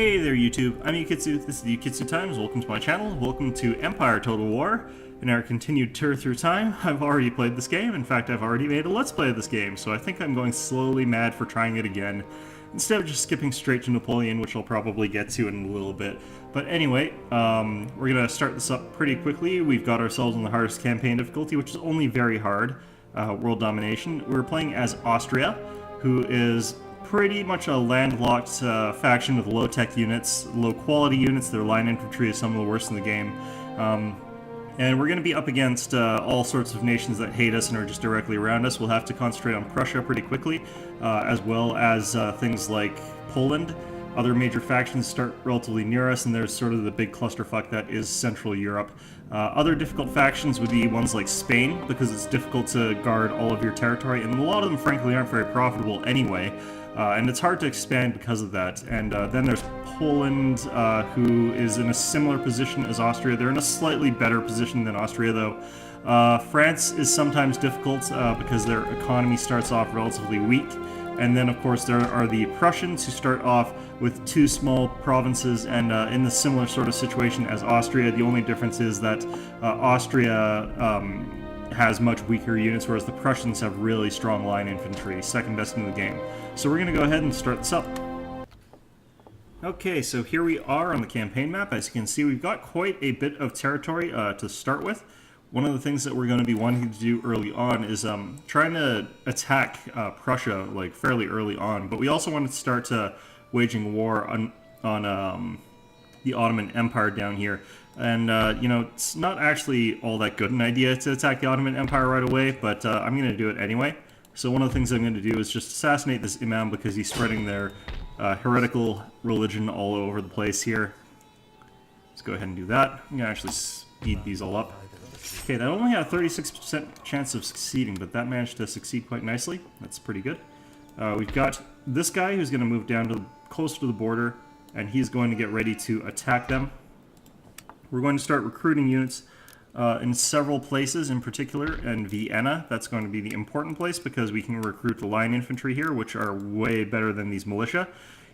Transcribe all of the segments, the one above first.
Hey there YouTube, I'm Yukitsu, this is the Yukitsu Times, welcome to my channel, welcome to Empire Total War. In our continued tour through time, I've already played this game, in fact I've already made a Let's Play of this game, so I think I'm going slowly mad for trying it again, instead of just skipping straight to Napoleon, which I'll probably get to in a little bit. But anyway, we're going to start this up pretty quickly. We've got ourselves in the hardest campaign difficulty, which is only very hard, World Domination. We're playing as Austria, who is pretty much a landlocked faction with low-tech units, low-quality units. Their line infantry is some of the worst in the game. And we're going to be up against all sorts of nations that hate us and are just directly around us. We'll have to concentrate on Prussia pretty quickly, as well as things like Poland. Other major factions start relatively near us, and there's sort of the big clusterfuck that is Central Europe. Other difficult factions would be ones like Spain, because it's difficult to guard all of your territory, and a lot of them, frankly, aren't very profitable anyway. And it's hard to expand because of that. And then there's Poland, who is in a similar position as Austria. They're in a slightly better position than Austria, though. France is sometimes difficult because their economy starts off relatively weak. And then, of course, there are the Prussians, who start off with two small provinces and in the similar sort of situation as Austria. The only difference is that Austria has much weaker units, whereas the Prussians have really strong line infantry, second best in the game. So we're going to go ahead and start this up. Okay, so here we are on the campaign map. As you can see, we've got quite a bit of territory to start with. One of the things that we're going to be wanting to do early on is trying to attack Prussia like fairly early on, but we also want to start waging war on the Ottoman Empire down here. And, you know, it's not actually all that good an idea to attack the Ottoman Empire right away, but I'm going to do it anyway. So one of the things I'm going to do is just assassinate this imam because he's spreading their heretical religion all over the place here. Let's go ahead and do that. I'm going to actually speed these all up. Okay, that only had a 36% chance of succeeding, but that managed to succeed quite nicely. That's pretty good. We've got this guy who's going to move down to closer to the border, and he's going to get ready to attack them. We're going to start recruiting units in several places, in particular in Vienna. That's going to be the important place because we can recruit the line infantry here, which are way better than these militia,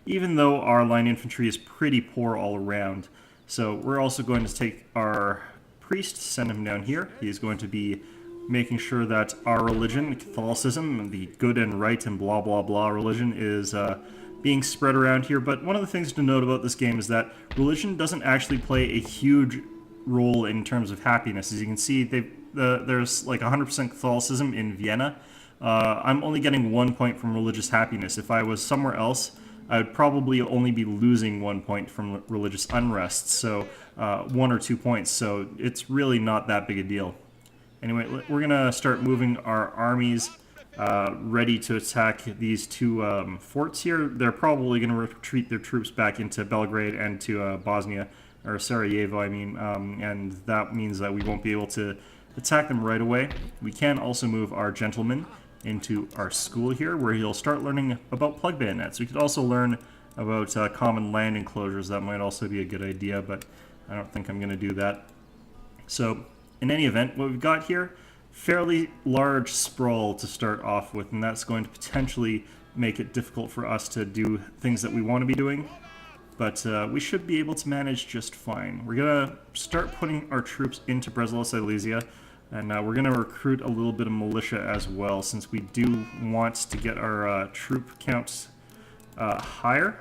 even though our line infantry is pretty poor all around. So we're also going to take our priest, send him down here. He's going to be making sure that our religion, Catholicism, the good and right and blah blah blah religion is being spread around here. But one of the things to note about this game is that religion doesn't actually play a huge role in terms of happiness. As you can see, there's like 100% Catholicism in Vienna. I'm only getting 1 point from religious happiness. If I was somewhere else, I would probably only be losing 1 point from religious unrest, so 1 or 2 points, so it's really not that big a deal. Anyway, we're going to start moving our armies ready to attack these two forts here. They're probably going to retreat their troops back into Belgrade and to Bosnia, or Sarajevo, I mean, and that means that we won't be able to attack them right away. We can also move our gentleman into our school here, where he'll start learning about plug bayonets. We could also learn about common land enclosures. That might also be a good idea, but I don't think I'm going to do that. So, in any event, what we've got here, fairly large sprawl to start off with, and that's going to potentially make it difficult for us to do things that we want to be doing. But we should be able to manage just fine. We're going to start putting our troops into Breslau Silesia, and we're going to recruit a little bit of militia as well, since we do want to get our troop counts higher.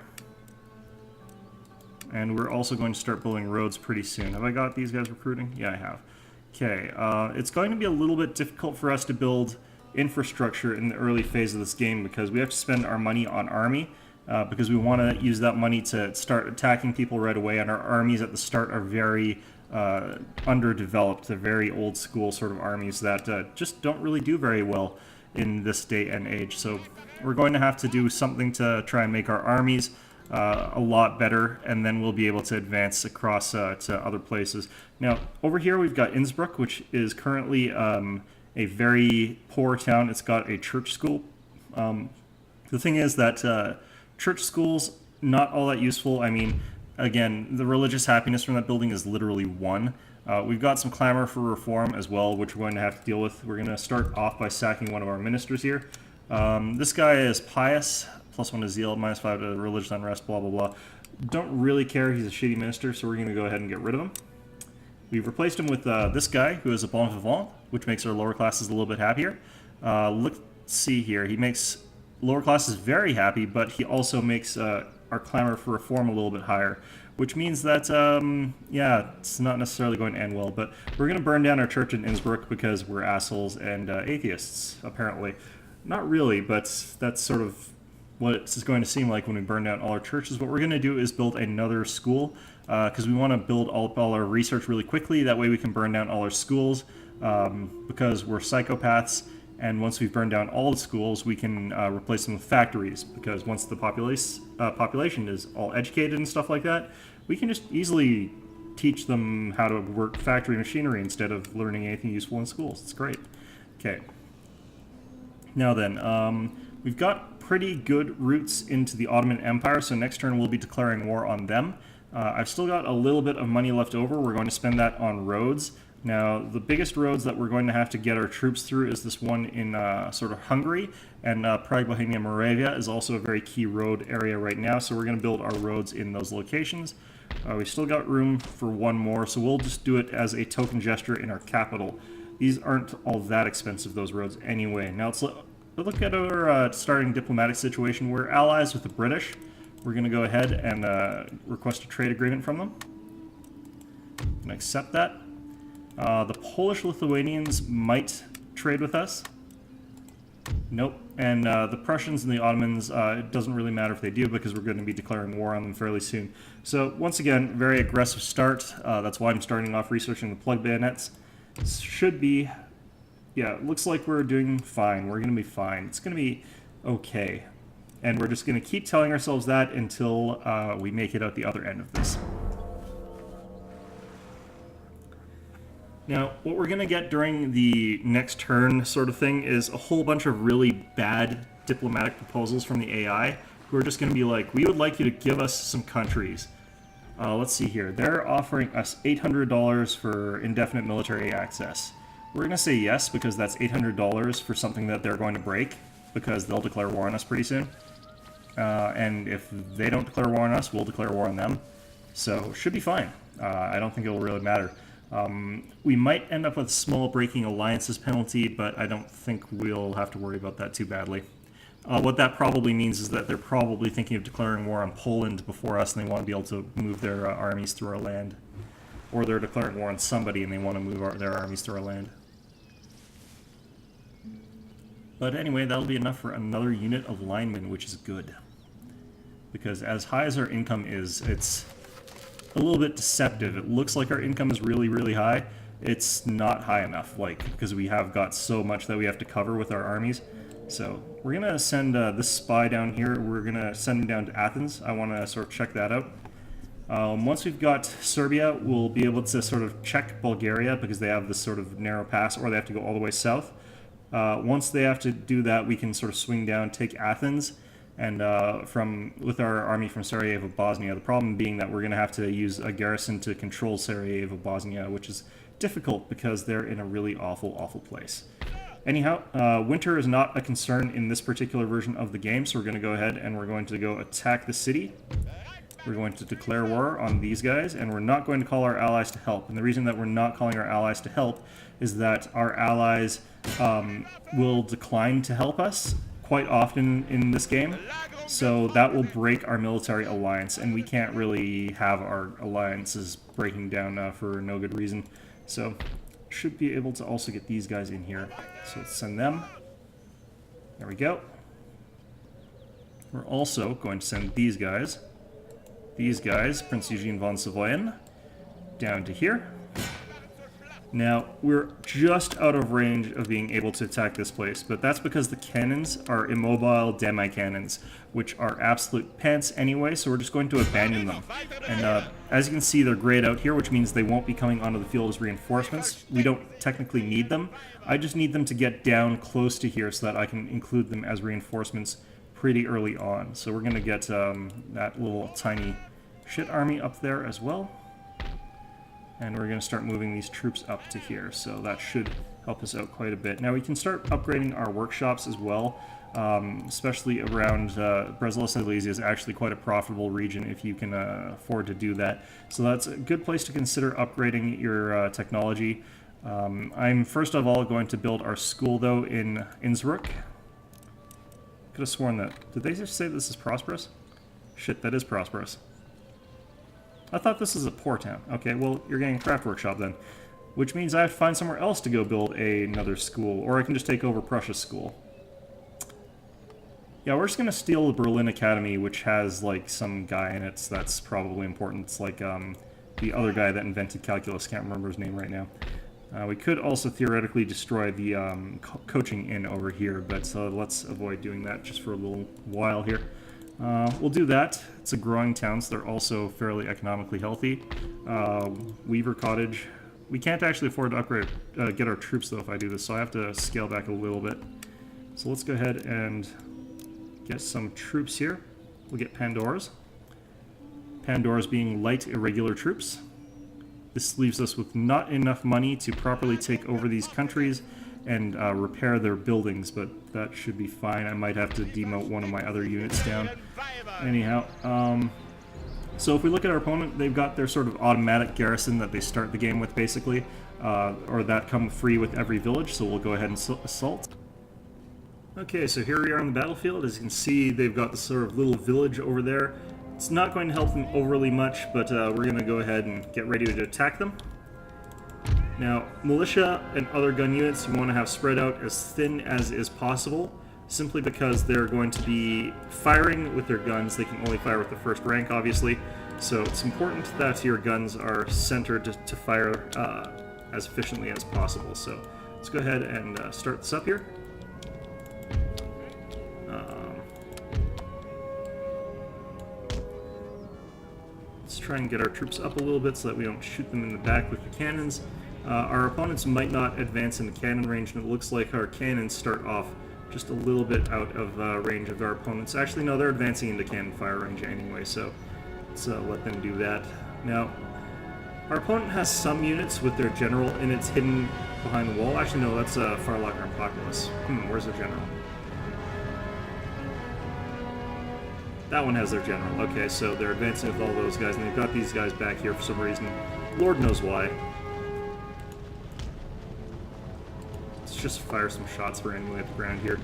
And we're also going to start building roads pretty soon. Have I got these guys recruiting? Yeah, I have. Okay, it's going to be a little bit difficult for us to build infrastructure in the early phase of this game because we have to spend our money on army. Because we want to use that money to start attacking people right away, and our armies at the start are very underdeveloped. They're very old school sort of armies that just don't really do very well in this day and age. So we're going to have to do something to try and make our armies a lot better, and then we'll be able to advance across to other places. Now, over here we've got Innsbruck, which is currently a very poor town. It's got a church school. The thing is that church schools, not all that useful. I mean, again, the religious happiness from that building is literally 1. We've got some clamor for reform as well, which we're going to have to deal with. We're going to start off by sacking one of our ministers here. This guy is pious, +1 to zeal, -5 to religious unrest, blah, blah, blah. Don't really care. He's a shitty minister, so we're going to go ahead and get rid of him. We've replaced him with this guy, who is a bon vivant, which makes our lower classes a little bit happier. Let's see here. He makes lower classes very happy, but he also makes our clamor for reform a little bit higher, which means that, yeah, it's not necessarily going to end well, but we're going to burn down our church in Innsbruck because we're assholes and atheists, apparently. Not really, but that's sort of what it's going to seem like when we burn down all our churches. What we're going to do is build another school, because we want to build all our research really quickly. That way we can burn down all our schools, because we're psychopaths. And once we've burned down all the schools, we can replace them with factories, because once the population is all educated and stuff like that, we can just easily teach them how to work factory machinery instead of learning anything useful in schools. It's great. Okay. Now then, we've got pretty good roots into the Ottoman Empire, so next turn we'll be declaring war on them. I've still got a little bit of money left over. We're going to spend that on roads. Now, the biggest roads that we're going to have to get our troops through is this one in sort of Hungary, and Prague, Bohemia, Moravia is also a very key road area right now, so we're going to build our roads in those locations. We've still got room for one more, so we'll just do it as a token gesture in our capital. These aren't all that expensive, those roads, anyway. Now, let's look at our starting diplomatic situation. We're allies with the British. We're going to go ahead and request a trade agreement from them. Can accept that. The Polish-Lithuanians might trade with us. Nope. And the Prussians and the Ottomans, it doesn't really matter if they do, because we're going to be declaring war on them fairly soon. So, once again, very aggressive start. That's why I'm starting off researching the plug bayonets. Should be... Yeah, it looks like we're doing fine. We're going to be fine. It's going to be okay. And we're just going to keep telling ourselves that until we make it out the other end of this. Now, what we're going to get during the next turn sort of thing is a whole bunch of really bad diplomatic proposals from the AI, who are just going to be like, we would like you to give us some countries. Let's see here. They're offering us $800 for indefinite military access. We're going to say yes, because that's $800 for something that they're going to break, because they'll declare war on us pretty soon. And if they don't declare war on us, we'll declare war on them. So, should be fine. I don't think it'll really matter. We might end up with a small breaking alliances penalty, but I don't think we'll have to worry about that too badly. What that probably means is that they're probably thinking of declaring war on Poland before us, and they want to be able to move their armies through our land. Or they're declaring war on somebody, and they want to move their armies through our land. But anyway, that'll be enough for another unit of linemen, which is good. Because as high as our income is, it's a little bit deceptive. It looks like our income is really, really high. It's not high enough, because we have got so much that we have to cover with our armies. So we're going to send this spy down here. We're going to send him down to Athens. I want to sort of check that out. Once we've got Serbia, we'll be able to sort of check Bulgaria, because they have this sort of narrow pass, or they have to go all the way south. Once they have to do that, we can sort of swing down, take Athens, and with our army from Sarajevo, Bosnia. The problem being that we're going to have to use a garrison to control Sarajevo, Bosnia, which is difficult because they're in a really awful, awful place. Anyhow, winter is not a concern in this particular version of the game, so we're going to go ahead and we're going to go attack the city. We're going to declare war on these guys, and we're not going to call our allies to help. And the reason that we're not calling our allies to help is that our allies will decline to help us quite often in this game. So that will break our military alliance, and we can't really have our alliances breaking down for no good reason. So should be able to also get these guys in here. So let's send them. There we go. We're also going to send these guys, Prince Eugene von Savoyen, down to here. Now, we're just out of range of being able to attack this place, but that's because the cannons are immobile demi-cannons, which are absolute pants anyway, so we're just going to abandon them. And as you can see, they're grayed out here, which means they won't be coming onto the field as reinforcements. We don't technically need them. I just need them to get down close to here so that I can include them as reinforcements pretty early on. So we're going to get that little tiny shit army up there as well. And we're going to start moving these troops up to here, so that should help us out quite a bit. Now we can start upgrading our workshops as well, especially around Breslau Silesia is actually quite a profitable region if you can afford to do that. So that's a good place to consider upgrading your technology. I'm first of all going to build our school though in Innsbruck. Could have sworn that. Did they just say this is prosperous? Shit, that is prosperous. I thought this is a poor town. Okay, well, you're getting a craft workshop then. Which means I have to find somewhere else to go build another school, or I can just take over Prussia's school. Yeah, we're just going to steal the Berlin Academy, which has, like, some guy in it, so that's probably important. It's like, the other guy that invented calculus. Can't remember his name right now. We could also theoretically destroy the coaching inn over here, but let's avoid doing that just for a little while here. We'll do that. It's a growing town, so they're also fairly economically healthy. Weaver Cottage. We can't actually afford to upgrade, get our troops though if I do this, so I have to scale back a little bit. So let's go ahead and get some troops here. We'll get Pandoras. Pandoras being light, irregular troops. This leaves us with not enough money to properly take over these countries and repair their buildings, but that should be fine. I might have to demote one of my other units down. Anyhow, so if we look at our opponent, they've got their sort of automatic garrison that they start the game with, basically, or that come free with every village, so we'll go ahead and assault. Okay, so here we are on the battlefield. As you can see, they've got this sort of little village over there. It's not going to help them overly much, but we're going to go ahead and get ready to attack them. Now, militia and other gun units you want to have spread out as thin as is possible, simply because they're going to be firing with their guns. They can only fire with the first rank, obviously, so it's important that your guns are centered to fire as efficiently as possible. So let's go ahead and start this up here. Let's try and get our troops up a little bit so that we don't shoot them in the back with the cannons. Our opponents might not advance into cannon range, and it looks like our cannons start off just a little bit out of range of our opponents. Actually, no, they're advancing into cannon fire range anyway, so let's let them do that. Now, our opponent has some units with their general, and it's hidden behind the wall. Actually, no, that's Farlocker and Populous. Where's their general? That one has their general. Okay, so they're advancing with all those guys, and they've got these guys back here for some reason. Lord knows why. Let's just fire some shots for anyway at the ground here.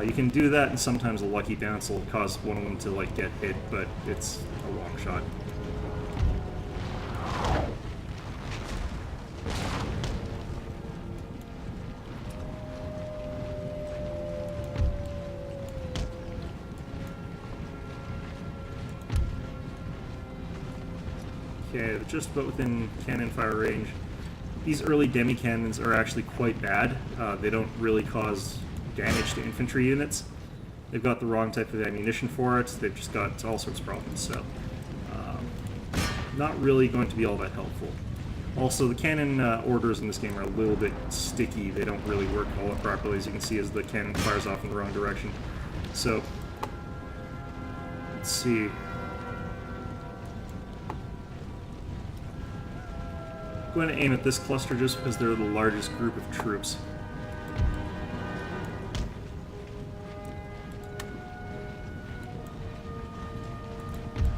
You can do that, and sometimes a lucky bounce will cause one of them to like get hit, but it's a long shot. Okay, they're just about within cannon fire range. These early demi-cannons are actually quite bad. They don't really cause damage to infantry units. They've got the wrong type of ammunition for it. They've just got all sorts of problems, so not really going to be all that helpful. Also, the cannon orders in this game are a little bit sticky. They don't really work all that properly, as you can see, as the cannon fires off in the wrong direction. So, let's see. I'm going to aim at this cluster just because they're the largest group of troops.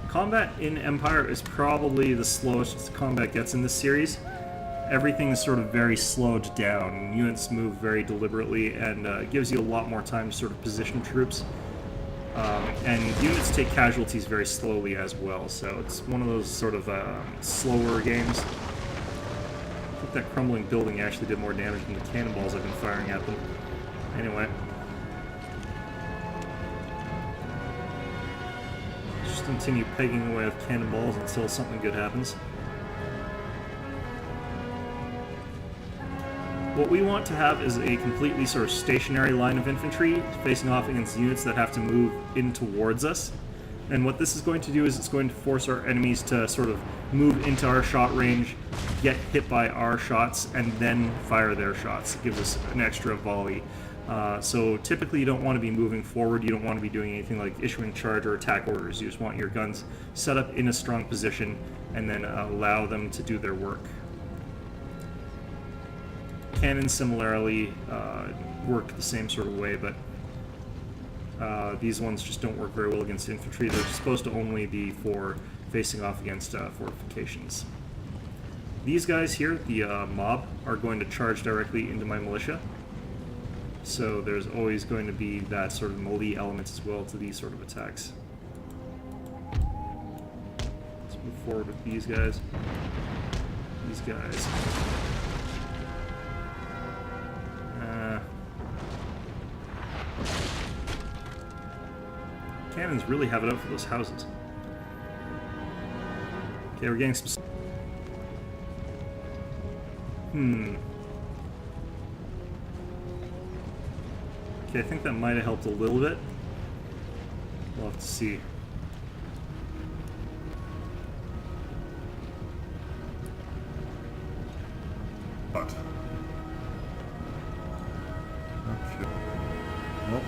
Combat in Empire is probably the slowest combat gets in this series. Everything is sort of very slowed down. Units move very deliberately, and it gives you a lot more time to sort of position troops. And units take casualties very slowly as well, so it's one of those sort of slower games. I think that crumbling building actually did more damage than the cannonballs I've been firing at them. Anyway. Just continue pegging away with cannonballs until something good happens. What we want to have is a completely sort of stationary line of infantry facing off against units that have to move in towards us. And what this is going to do is it's going to force our enemies to sort of move into our shot range, get hit by our shots, and then fire their shots. It gives us an extra volley. So typically you don't want to be moving forward, you don't want to be doing anything like issuing charge or attack orders. You just want your guns set up in a strong position and then allow them to do their work. cannons similarly work the same sort of way, but these ones just don't work very well against infantry. They're supposed to only be for facing off against fortifications. These guys here, the mob, are going to charge directly into my militia. So there's always going to be that sort of melee element as well to these sort of attacks. Let's move forward with these guys. These guys. Cannons really have it out for those houses. Okay, we're getting some... Okay, I think that might have helped a little bit. We'll have to see. But... Okay. Well...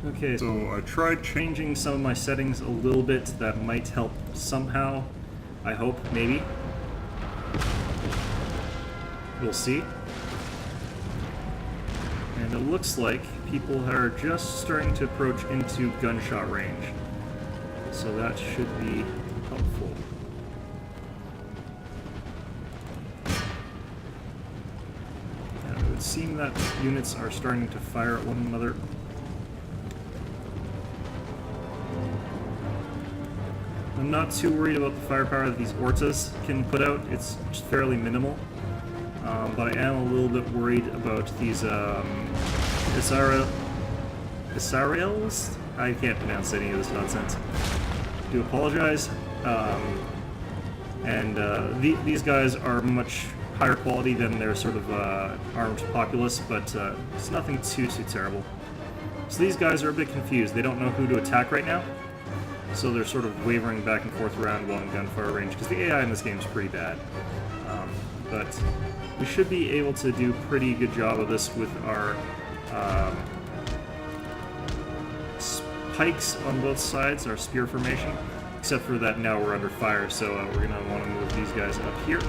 Okay, so I tried changing some of my settings a little bit. That might help somehow. I hope, maybe. We'll see. And it looks like people are just starting to approach into gunshot range. So that should be helpful. And it would seem that units are starting to fire at one another. I'm not too worried about the firepower that these Ortas can put out. It's just fairly minimal. But I am a little bit worried about these Israels? I can't pronounce any of this nonsense. I do apologize. These guys are much higher quality than their sort of armed populace, but it's nothing too terrible. So these guys are a bit confused. They don't know who to attack right now. So they're sort of wavering back and forth around while in gunfire range, because the AI in this game is pretty bad. But we should be able to do a pretty good job of this with our pikes on both sides, our spear formation, except for that now we're under fire, so we're going to want to move these guys up here.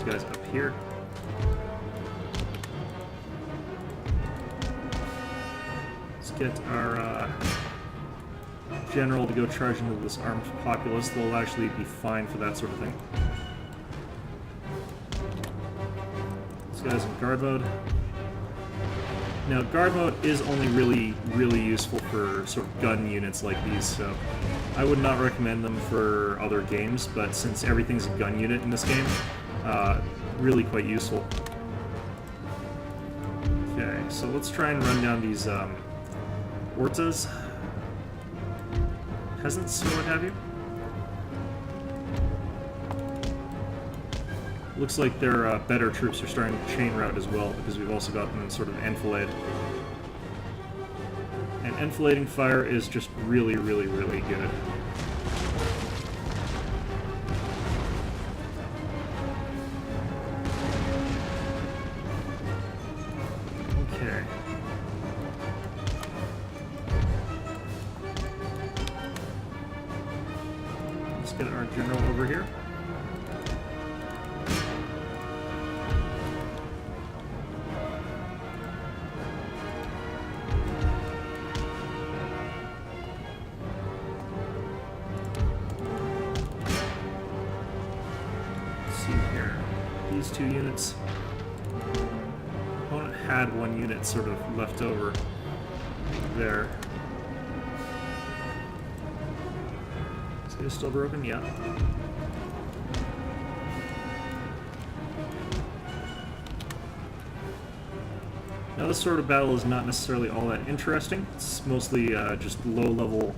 Guys up here. Let's get our general to go charge into this armed populace. They'll actually be fine for that sort of thing. This guy's in guard mode. Now, guard mode is only really useful for sort of gun units like these, so I would not recommend them for other games, but since everything's a gun unit in this game, really quite useful. Okay, so let's try and run down these Ortas, peasants, or what have you. Looks like their better troops are starting to chain route as well, because we've also got them sort of enfilade. And enfilading fire is just really good. Get our general over here. Let's see here. These two units. Opponent had one unit sort of left over there. Is still broken? Yeah. Now this sort of battle is not necessarily all that interesting. It's mostly just low-level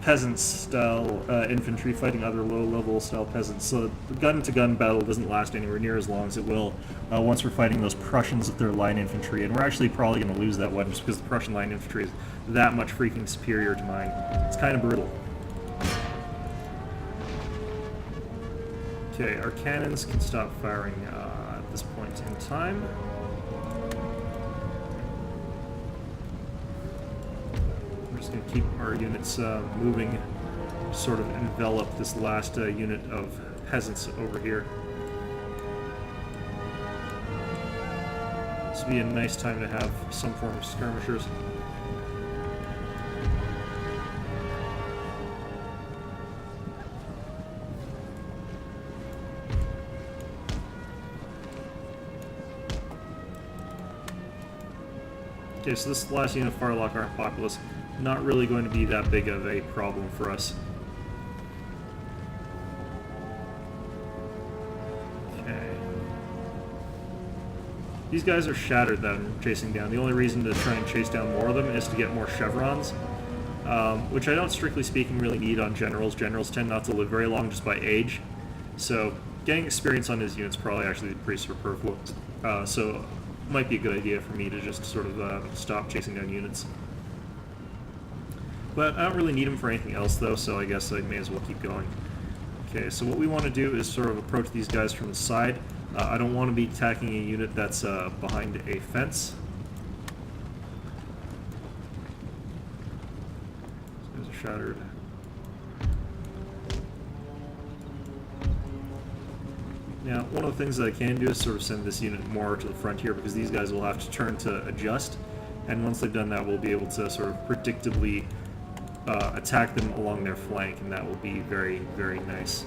peasant-style infantry fighting other low-level style peasants. So the gun-to-gun battle doesn't last anywhere near as long as it will once we're fighting those Prussians with their line infantry, and we're actually probably going to lose that one just because the Prussian line infantry is that much freaking superior to mine. It's kind of brutal. Okay, our cannons can stop firing at this point in time. We're just going to keep our units moving, sort of envelop this last unit of peasants over here. This would be a nice time to have some form of skirmishers. Okay, so this last unit of Firelock aren't populous. Not really going to be that big of a problem for us. Okay. These guys are shattered that I'm chasing down. The only reason to try and chase down more of them is to get more chevrons, which I don't, strictly speaking, really need on generals. Generals tend not to live very long just by age. So getting experience on his units probably actually pretty superfluous. So might be a good idea for me to just sort of stop chasing down units. But I don't really need them for anything else though, so I guess I may as well keep going. Okay, so what we want to do is sort of approach these guys from the side. I don't want to be attacking a unit that's behind a fence. These guys are shattered. Now, one of the things that I can do is sort of send this unit more to the front here, because these guys will have to turn to adjust, and once they've done that, we'll be able to sort of predictably attack them along their flank, and that will be very, very nice.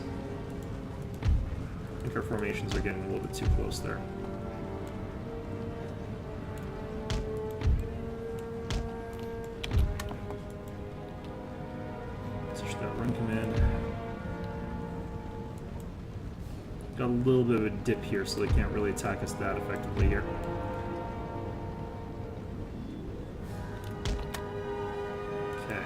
I think our formations are getting a little bit too close there. Switch that run command. Got a little bit of a dip here, so they can't really attack us that effectively here. Okay.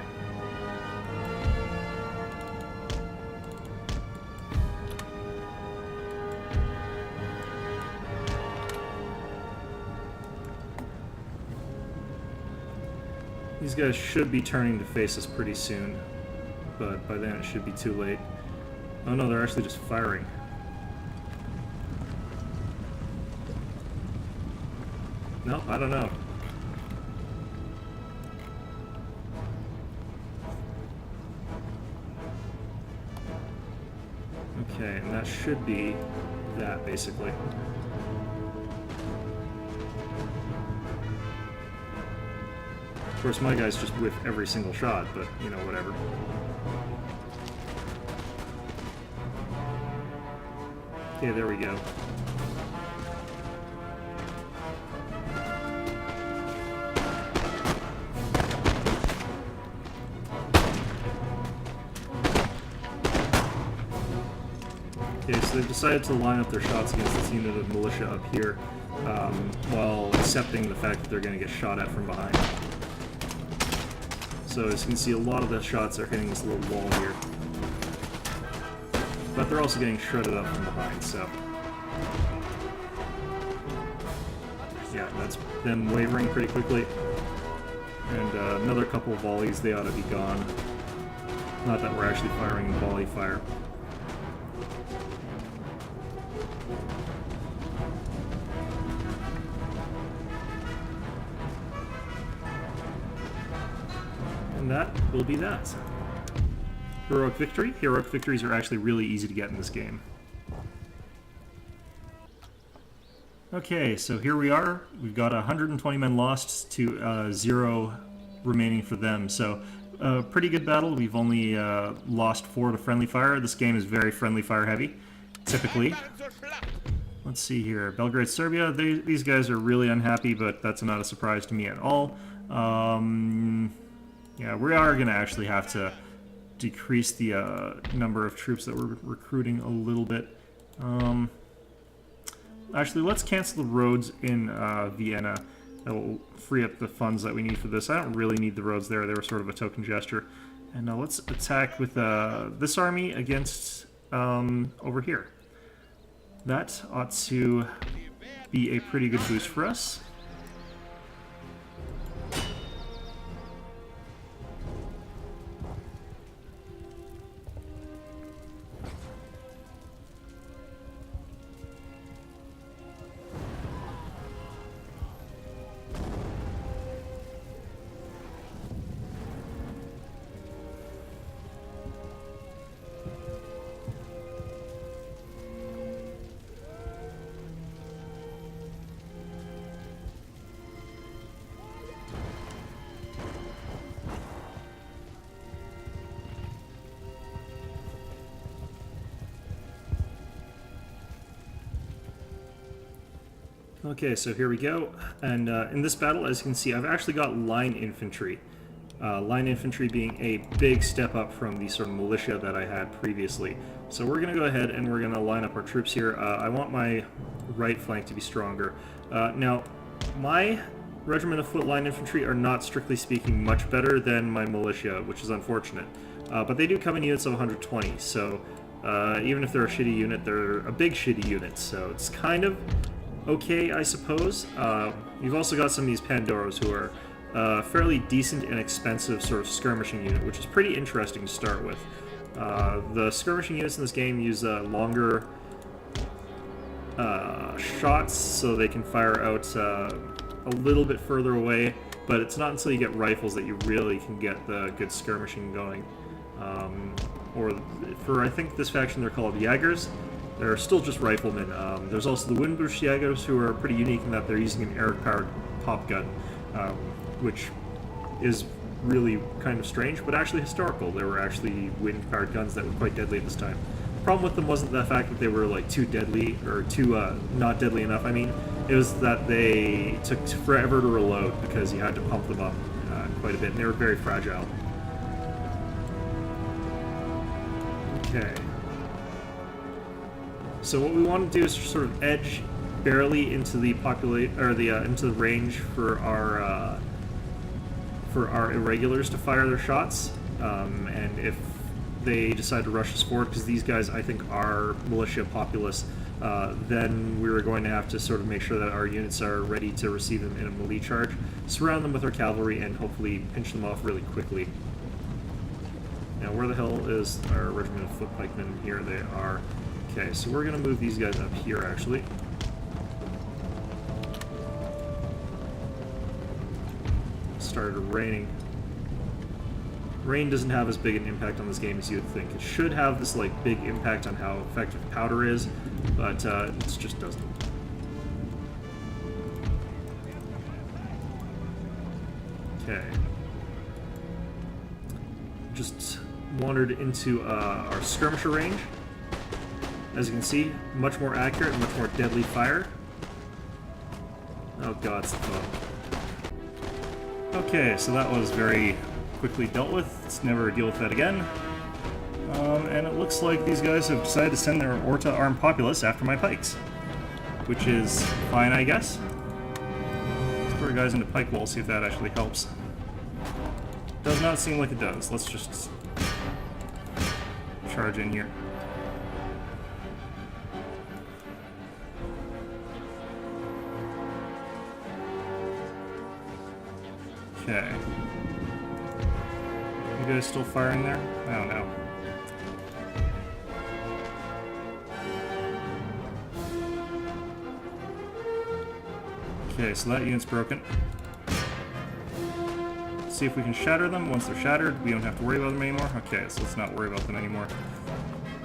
These guys should be turning to face us pretty soon, but by then it should be too late. Oh no, they're actually just firing. No, I don't know. Okay, and that should be that, basically. Of course, my guys just whiff every single shot, but, you know, whatever. Okay, there we go. Okay, so they've decided to line up their shots against this unit of militia up here, while accepting the fact that they're going to get shot at from behind. So as you can see, a lot of the shots are hitting this little wall here. But they're also getting shredded up from behind, so... yeah, that's them wavering pretty quickly. And another couple of volleys, they ought to be gone. Not that we're actually firing volley fire. And that will be that. Heroic victory. Heroic victories are actually really easy to get in this game. Okay, so here we are. We've got 120 men lost to 0 remaining for them. So, pretty good battle. We've only lost 4 to friendly fire. This game is very friendly fire heavy, typically. Let's see here. Belgrade, Serbia. These guys are really unhappy, but that's not a surprise to me at all. Yeah, we are going to actually have to decrease the number of troops that we're recruiting a little bit. Actually, let's cancel the roads in Vienna. That will free up the funds that we need for this. I don't really need the roads there. They were sort of a token gesture. And now let's attack with this army against over here. That ought to be a pretty good boost for us. Okay, so here we go. And in this battle, as you can see, I've actually got line infantry. Line infantry being a big step up from the sort of militia that I had previously. So we're going to go ahead and we're going to line up our troops here. I want my right flank to be stronger. Now, my regiment of foot line infantry are not, strictly speaking, much better than my militia, which is unfortunate. But they do come in units of 120, so even if they're a shitty unit, they're a big shitty unit, so it's kind of okay, I suppose. You've also got some of these Pandoros who are fairly decent and expensive sort of skirmishing unit, which is pretty interesting to start with. The skirmishing units in this game use longer shots, so they can fire out a little bit further away, but it's not until you get rifles that you really can get the good skirmishing going. Or for, I think this faction they're called Jaegers. They're still just riflemen. There's also the Windbush Jaegers, who are pretty unique in that they're using an air-powered pop gun, which is really kind of strange, but actually historical. They were actually wind-powered guns that were quite deadly at this time. The problem with them wasn't the fact that they were like too deadly, or too not deadly enough, I mean. It was that they took forever to reload because you had to pump them up quite a bit, and they were very fragile. Okay. So what we want to do is sort of edge barely into the into the range for our irregulars to fire their shots, and if they decide to rush us forward, because these guys I think are militia populace, then we're going to have to sort of make sure that our units are ready to receive them in a melee charge, surround them with our cavalry, and hopefully pinch them off really quickly. Now, where the hell is our regiment of foot pikemen? Here they are. Okay, so we're going to move these guys up here, actually. Started raining. Rain doesn't have as big an impact on this game as you would think. It should have this like big impact on how effective powder is, but it just doesn't. Okay. Just wandered into our skirmisher range. As you can see, much more accurate and much more deadly fire. Oh god, it's the foe. Okay, so that was very quickly dealt with. Let's never deal with that again. And it looks like these guys have decided to send their Orta armed populace after my pikes, which is fine, I guess. Let's put our guys into pike wall, see if that actually helps. Does not seem like it does. Let's just charge in here. Okay. You guys still firing there? I don't know. Okay, so that unit's broken. Let's see if we can shatter them. Once they're shattered, we don't have to worry about them anymore. Okay, so let's not worry about them anymore.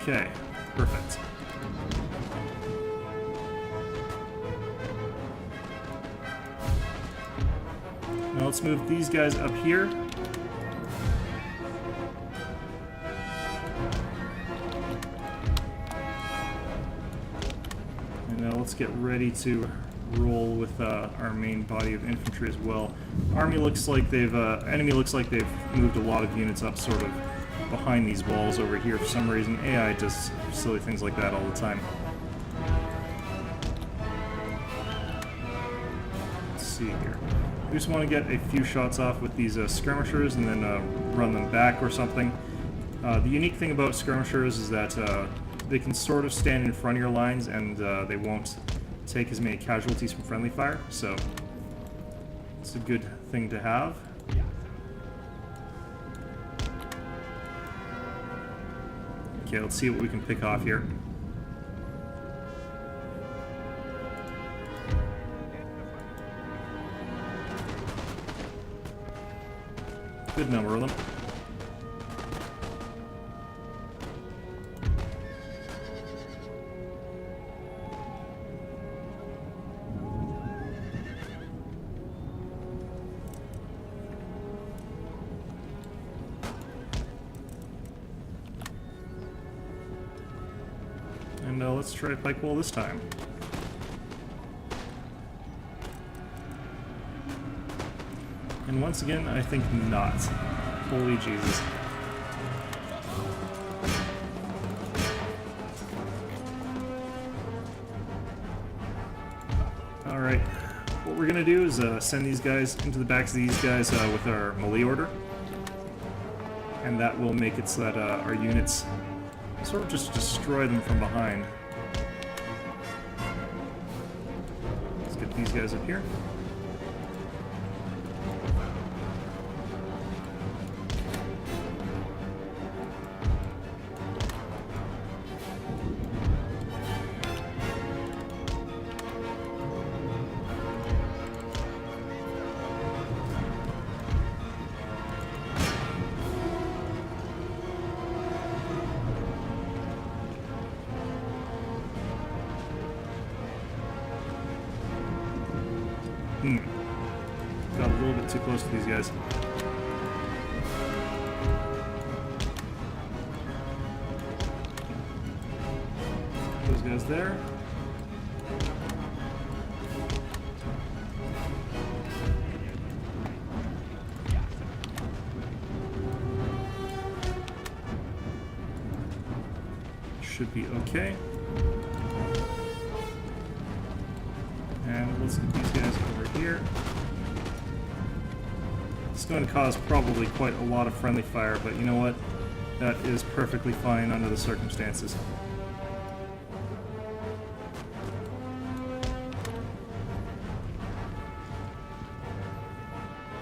Okay, perfect. Now let's move these guys up here. And now let's get ready to roll with our main body of infantry as well. Enemy looks like they've moved a lot of units up sort of behind these walls over here for some reason. AI does silly things like that all the time. Let's see here. We just want to get a few shots off with these skirmishers and then run them back or something. The unique thing about skirmishers is that they can sort of stand in front of your lines and they won't take as many casualties from friendly fire, so it's a good thing to have. Okay, let's see what we can pick off here. Good number of them. And let's try pike wall this time. And once again, I think not. Holy Jesus. Alright, what we're gonna do is send these guys into the backs of these guys with our melee order. And that will make it so that our units sort of just destroy them from behind. Let's get these guys up here. Got a little bit too close to these guys. Those guys there. Should be okay. And let's get these guys over here. It's going to cause probably quite a lot of friendly fire, but you know what? That is perfectly fine under the circumstances.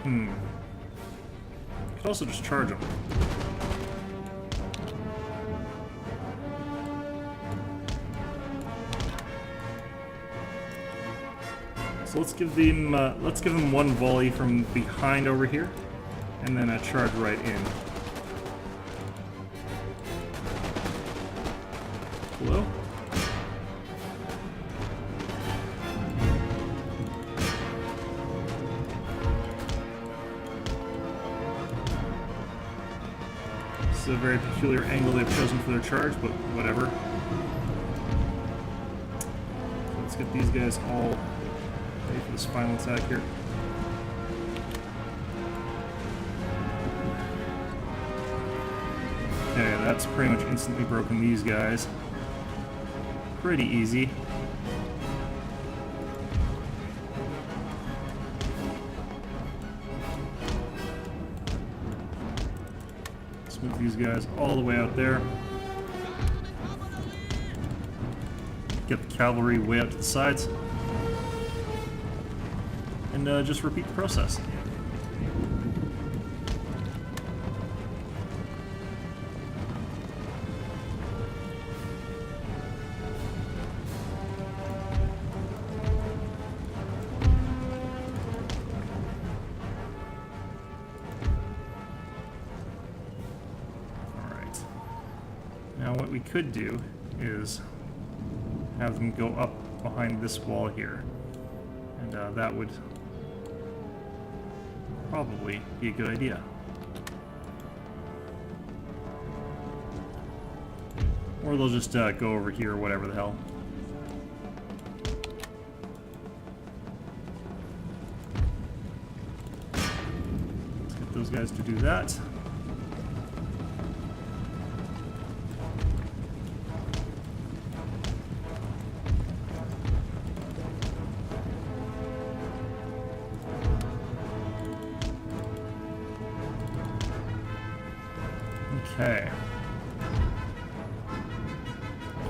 Could also just charge them. So let's give them one volley from behind over here, and then a charge right in. Hello? This is a very peculiar angle they've chosen for their charge, but whatever. So let's get these guys all ready for this final attack here. Okay, that's pretty much instantly broken these guys. Pretty easy. Let's move these guys all the way out there. Get the cavalry way out to the sides. And just repeat the process. Alright. Now what we could do is have them go up behind this wall here. And that would probably be a good idea. Or they'll just go over here or whatever the hell. Let's get those guys to do that. Okay.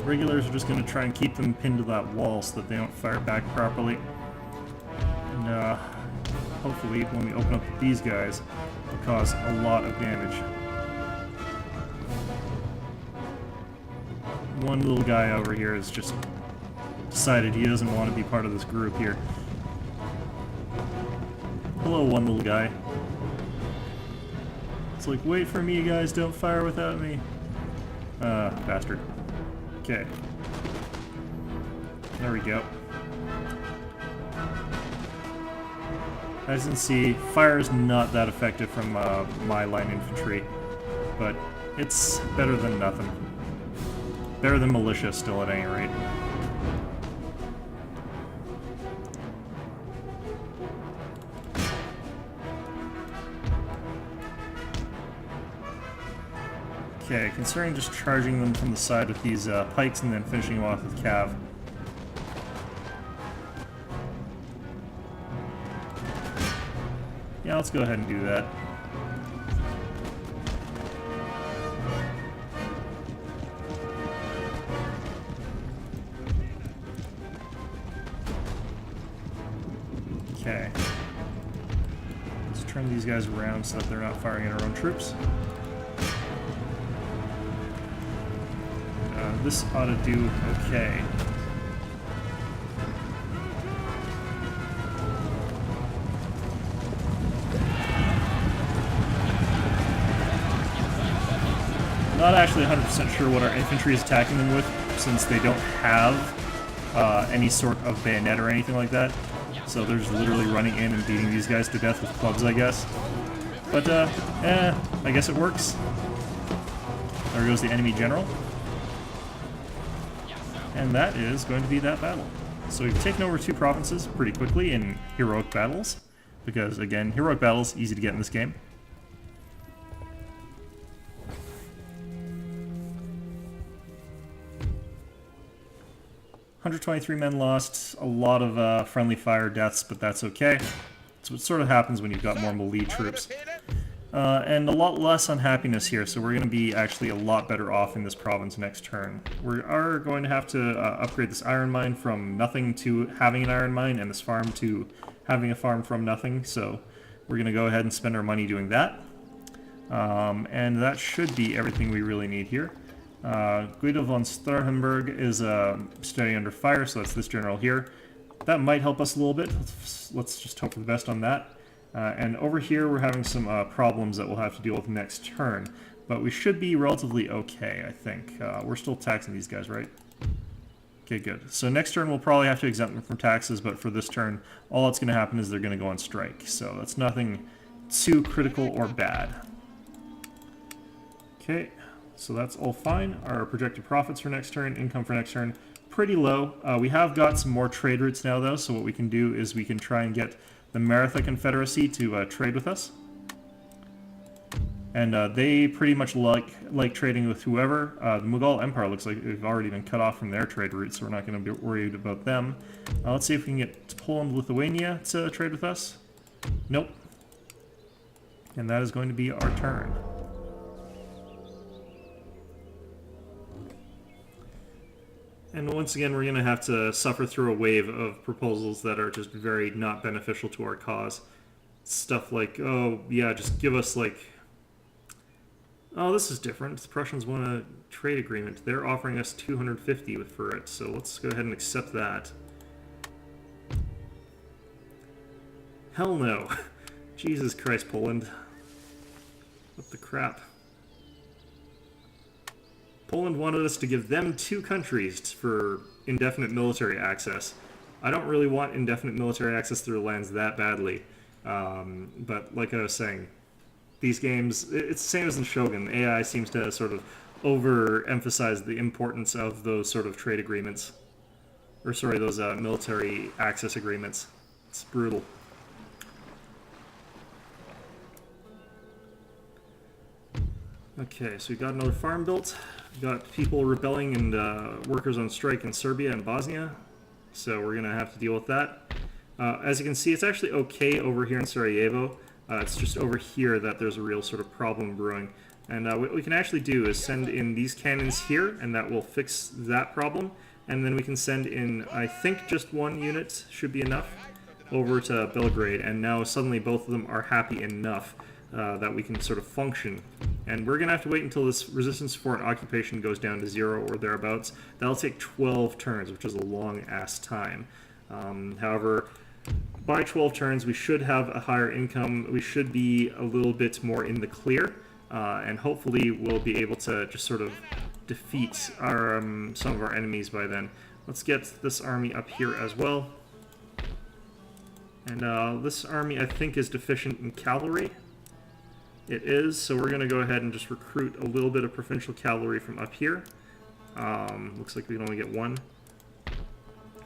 Regulars are just going to try and keep them pinned to that wall so that they don't fire back properly. And hopefully when we open up these guys, it'll cause a lot of damage. One little guy over here has just decided he doesn't want to be part of this group here. Hello, one little guy. It's like, wait for me, guys, don't fire without me. Bastard. Okay. There we go. As you can see, fire is not that effective from my line infantry, but it's better than nothing. Better than militia still at any rate. Okay, considering just charging them from the side with these pikes and then finishing them off with cav. Yeah, let's go ahead and do that. Okay. Let's turn these guys around so that they're not firing at our own troops. This ought to do okay. Not actually 100% sure what our infantry is attacking them with, since they don't have any sort of bayonet or anything like that. So they're just literally running in and beating these guys to death with clubs, I guess. But, I guess it works. There goes the enemy general. And that is going to be that battle. So we've taken over 2 provinces pretty quickly in heroic battles. Because, again, heroic battles, easy to get in this game. "123 men lost, a lot of friendly fire deaths, but that's okay. That's what sort of happens when you've got more melee troops. And a lot less unhappiness here, so we're going to be actually a lot better off in this province next turn. We are going to have to upgrade this iron mine from nothing to having an iron mine, and this farm to having a farm from nothing, so we're going to go ahead and spend our money doing that. And that should be everything we really need here. Guido von Starhemberg is studying under fire, so that's this general here. That might help us a little bit. Let's just hope for the best on that. And over here we're having some problems that we'll have to deal with next turn. But we should be relatively okay, I think. We're still taxing these guys, right? Okay, good. So next turn we'll probably have to exempt them from taxes, but for this turn, all that's going to happen is they're going to go on strike. So that's nothing too critical or bad. Okay, so that's all fine. Our projected profits for next turn, income for next turn, pretty low. We have got some more trade routes now, though, so what we can do is we can try and get the Maratha Confederacy to trade with us. And they pretty much like trading with whoever. The Mughal Empire looks like they've already been cut off from their trade routes, so we're not going to be worried about them. Let's see if we can get Poland, Lithuania to trade with us. Nope. And that is going to be our turn. And once again, we're going to have to suffer through a wave of proposals that are just very not beneficial to our cause. Stuff like, oh, yeah, just give us, like... Oh, this is different. The Prussians want a trade agreement. They're offering us 250 for it, so let's go ahead and accept that. Hell no. Jesus Christ, Poland. What the crap? Poland wanted us to give them 2 countries for indefinite military access. I don't really want indefinite military access to their lands that badly. But like I was saying, these games, it's the same as in Shogun. AI seems to sort of overemphasize the importance of those sort of trade agreements. Or sorry, those military access agreements. It's brutal. Okay, so we got another farm built. We got people rebelling and workers on strike in Serbia and Bosnia. So we're going to have to deal with that. As you can see, it's actually okay over here in Sarajevo. It's just over here that there's a real sort of problem brewing. And what we can actually do is send in these cannons here, and that will fix that problem. And then we can send in, I think, just 1 unit should be enough over to Belgrade. And now suddenly both of them are happy enough that we can sort of function. And we're going to have to wait until this resistance for an occupation goes down to 0 or thereabouts. That'll take 12 turns, which is a long-ass time. However, by 12 turns, we should have a higher income. We should be a little bit more in the clear. And hopefully we'll be able to just sort of defeat our some of our enemies by then. Let's get this army up here as well. And this army, I think, is deficient in cavalry. It is, so we're going to go ahead and just recruit a little bit of provincial cavalry from up here. Looks like we can only get 1.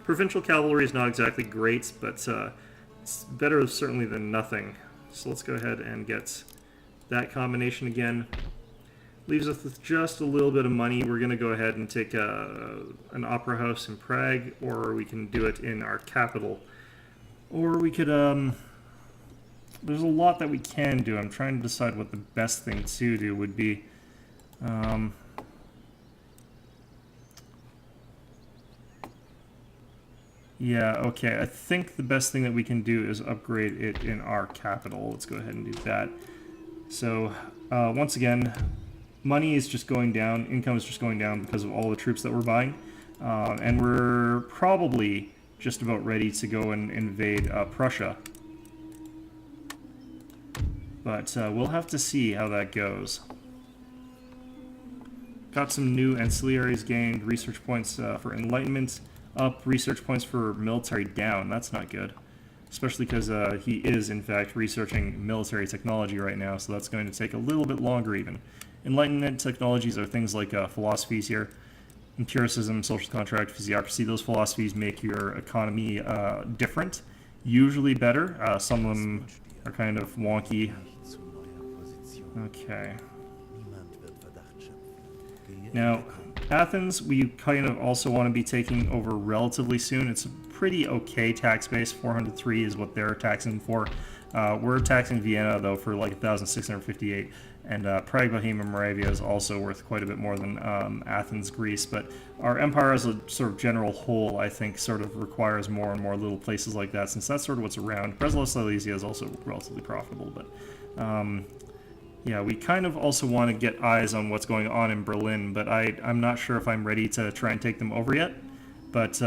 Provincial cavalry is not exactly great, but it's better certainly than nothing. So let's go ahead and get that combination again. Leaves us with just a little bit of money. We're going to go ahead and take an opera house in Prague, or we can do it in our capital. Or we could, there's a lot that we can do. I'm trying to decide what the best thing to do would be. Yeah, okay. I think the best thing that we can do is upgrade it in our capital. Let's go ahead and do that. So, once again, money is just going down. Income is just going down because of all the troops that we're buying. And we're probably just about ready to go and invade Prussia. But we'll have to see how that goes. Got some new ancillaries gained, research points for enlightenment up, research points for military down. That's not good. Especially because he is, in fact, researching military technology right now, so that's going to take a little bit longer even. Enlightenment technologies are things like philosophies here. Empiricism, social contract, physiocracy, those philosophies make your economy different. Usually better. Some of them are kind of wonky. Okay. Now, Athens, we kind of also want to be taking over relatively soon. It's a pretty okay tax base. 403 is what they're taxing for. We're taxing Vienna, though, for like 1,658. And Prague, Bohemia, Moravia is also worth quite a bit more than Athens, Greece. But our empire as a sort of general whole, I think, sort of requires more and more little places like that, since that's sort of what's around. Breslau Silesia is also relatively profitable, but yeah, we kind of also want to get eyes on what's going on in Berlin, but I'm not sure if I'm ready to try and take them over yet. But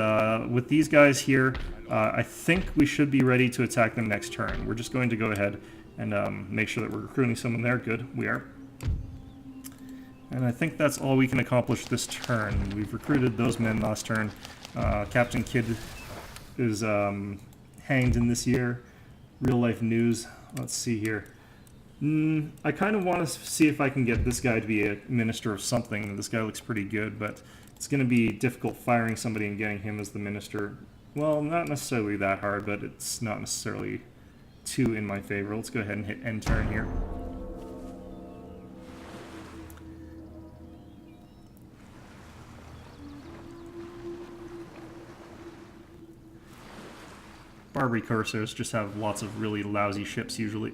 with these guys here, I think we should be ready to attack them next turn. We're just going to go ahead and make sure that we're recruiting someone there. Good, we are. And I think that's all we can accomplish this turn. We've recruited those men last turn. Captain Kidd is hanged in this year. Real life news. Let's see here. I kind of want to see if I can get this guy to be a minister of something. This guy looks pretty good, but it's going to be difficult firing somebody and getting him as the minister. Well, not necessarily that hard, but it's not necessarily too in my favor. Let's go ahead and hit end turn here. Barbary Corsairs just have lots of really lousy ships usually.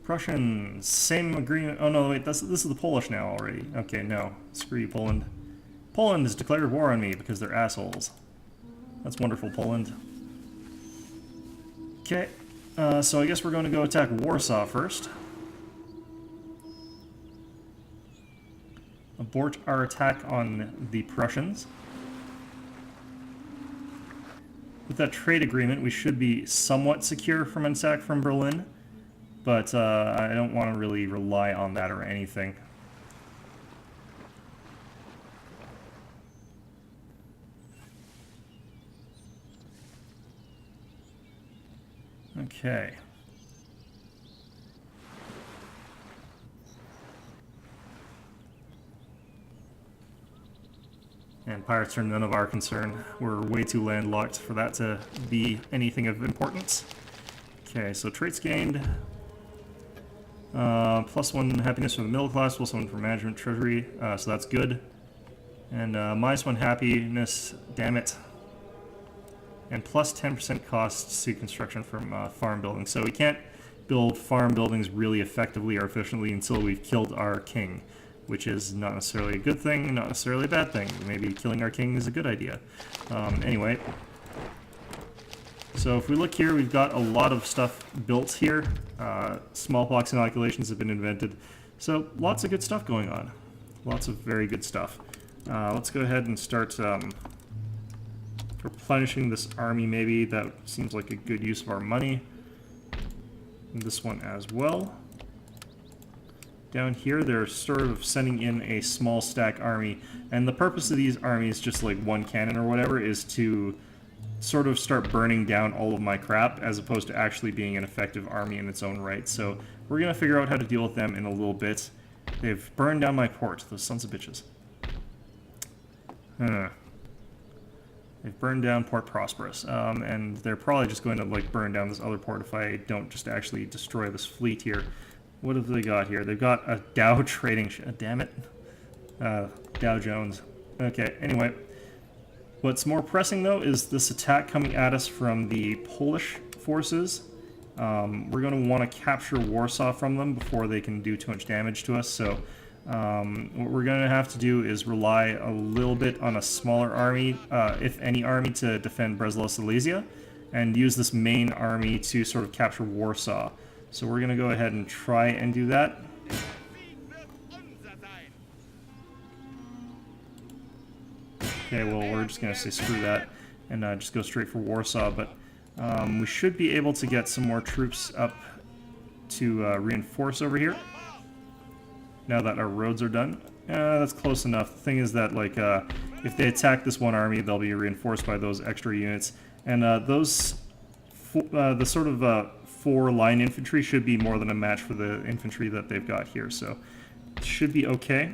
Prussians, same agreement. Oh no, wait, this is the Polish now already. Okay, no. Screw you, Poland. Poland has declared war on me because they're assholes. That's wonderful, Poland. Okay, so I guess we're going to go attack Warsaw first. Abort our attack on the Prussians. With that trade agreement, we should be somewhat secure from an attack from Berlin. But I don't want to really rely on that or anything. Okay. And pirates are none of our concern. We're way too landlocked for that to be anything of importance. Okay, so traits gained. +1 happiness for the middle class, +1 for management treasury, so that's good. And -1 happiness, damn it. And plus 10% costs to construction from farm buildings. So we can't build farm buildings really effectively or efficiently until we've killed our king, which is not necessarily a good thing, not necessarily a bad thing. Maybe killing our king is a good idea. Anyway. So if we look here, we've got a lot of stuff built here. Smallpox inoculations have been invented. So lots of good stuff going on. Lots of very good stuff. Let's go ahead and start replenishing this army maybe. That seems like a good use of our money. And this one as well. Down here, they're sort of sending in a small stack army. And the purpose of these armies, just like one cannon or whatever, is to sort of start burning down all of my crap as opposed to actually being an effective army in its own right. So we're going to figure out how to deal with them in a little bit. They've burned down my port, those sons of bitches. They've burned down Port Prosperous, and they're probably just going to like burn down this other port if I don't just actually destroy this fleet here. What have they got here? They've got a Dow trading... damn it. Dow Jones. Okay, anyway. What's more pressing, though, is this attack coming at us from the Polish forces. We're going to want to capture Warsaw from them before they can do too much damage to us, so what we're going to have to do is rely a little bit on a smaller army, if any army, to defend Breslau Silesia, and use this main army to sort of capture Warsaw. So we're going to go ahead and try and do that. Okay, well, we're just going to say screw that and just go straight for Warsaw, but we should be able to get some more troops up to reinforce over here now that our roads are done. That's close enough. The thing is that, like, if they attack this one army, they'll be reinforced by those extra units, and the sort of 4 line infantry should be more than a match for the infantry that they've got here, so it should be okay.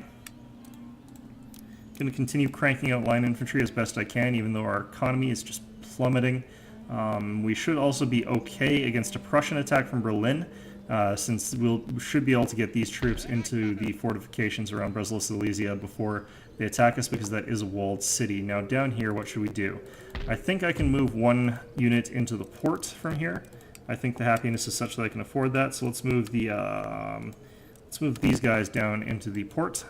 Going to continue cranking out line infantry as best I can, even though our economy is just plummeting. We should also be okay against a Prussian attack from Berlin, since we should be able to get these troops into the fortifications around Breslau Silesia before they attack us, because that is a walled city. Now down here, what should we do? I think I can move 1 unit into the port from here. I think the happiness is such that I can afford that, so let's move the let's move these guys down into the port.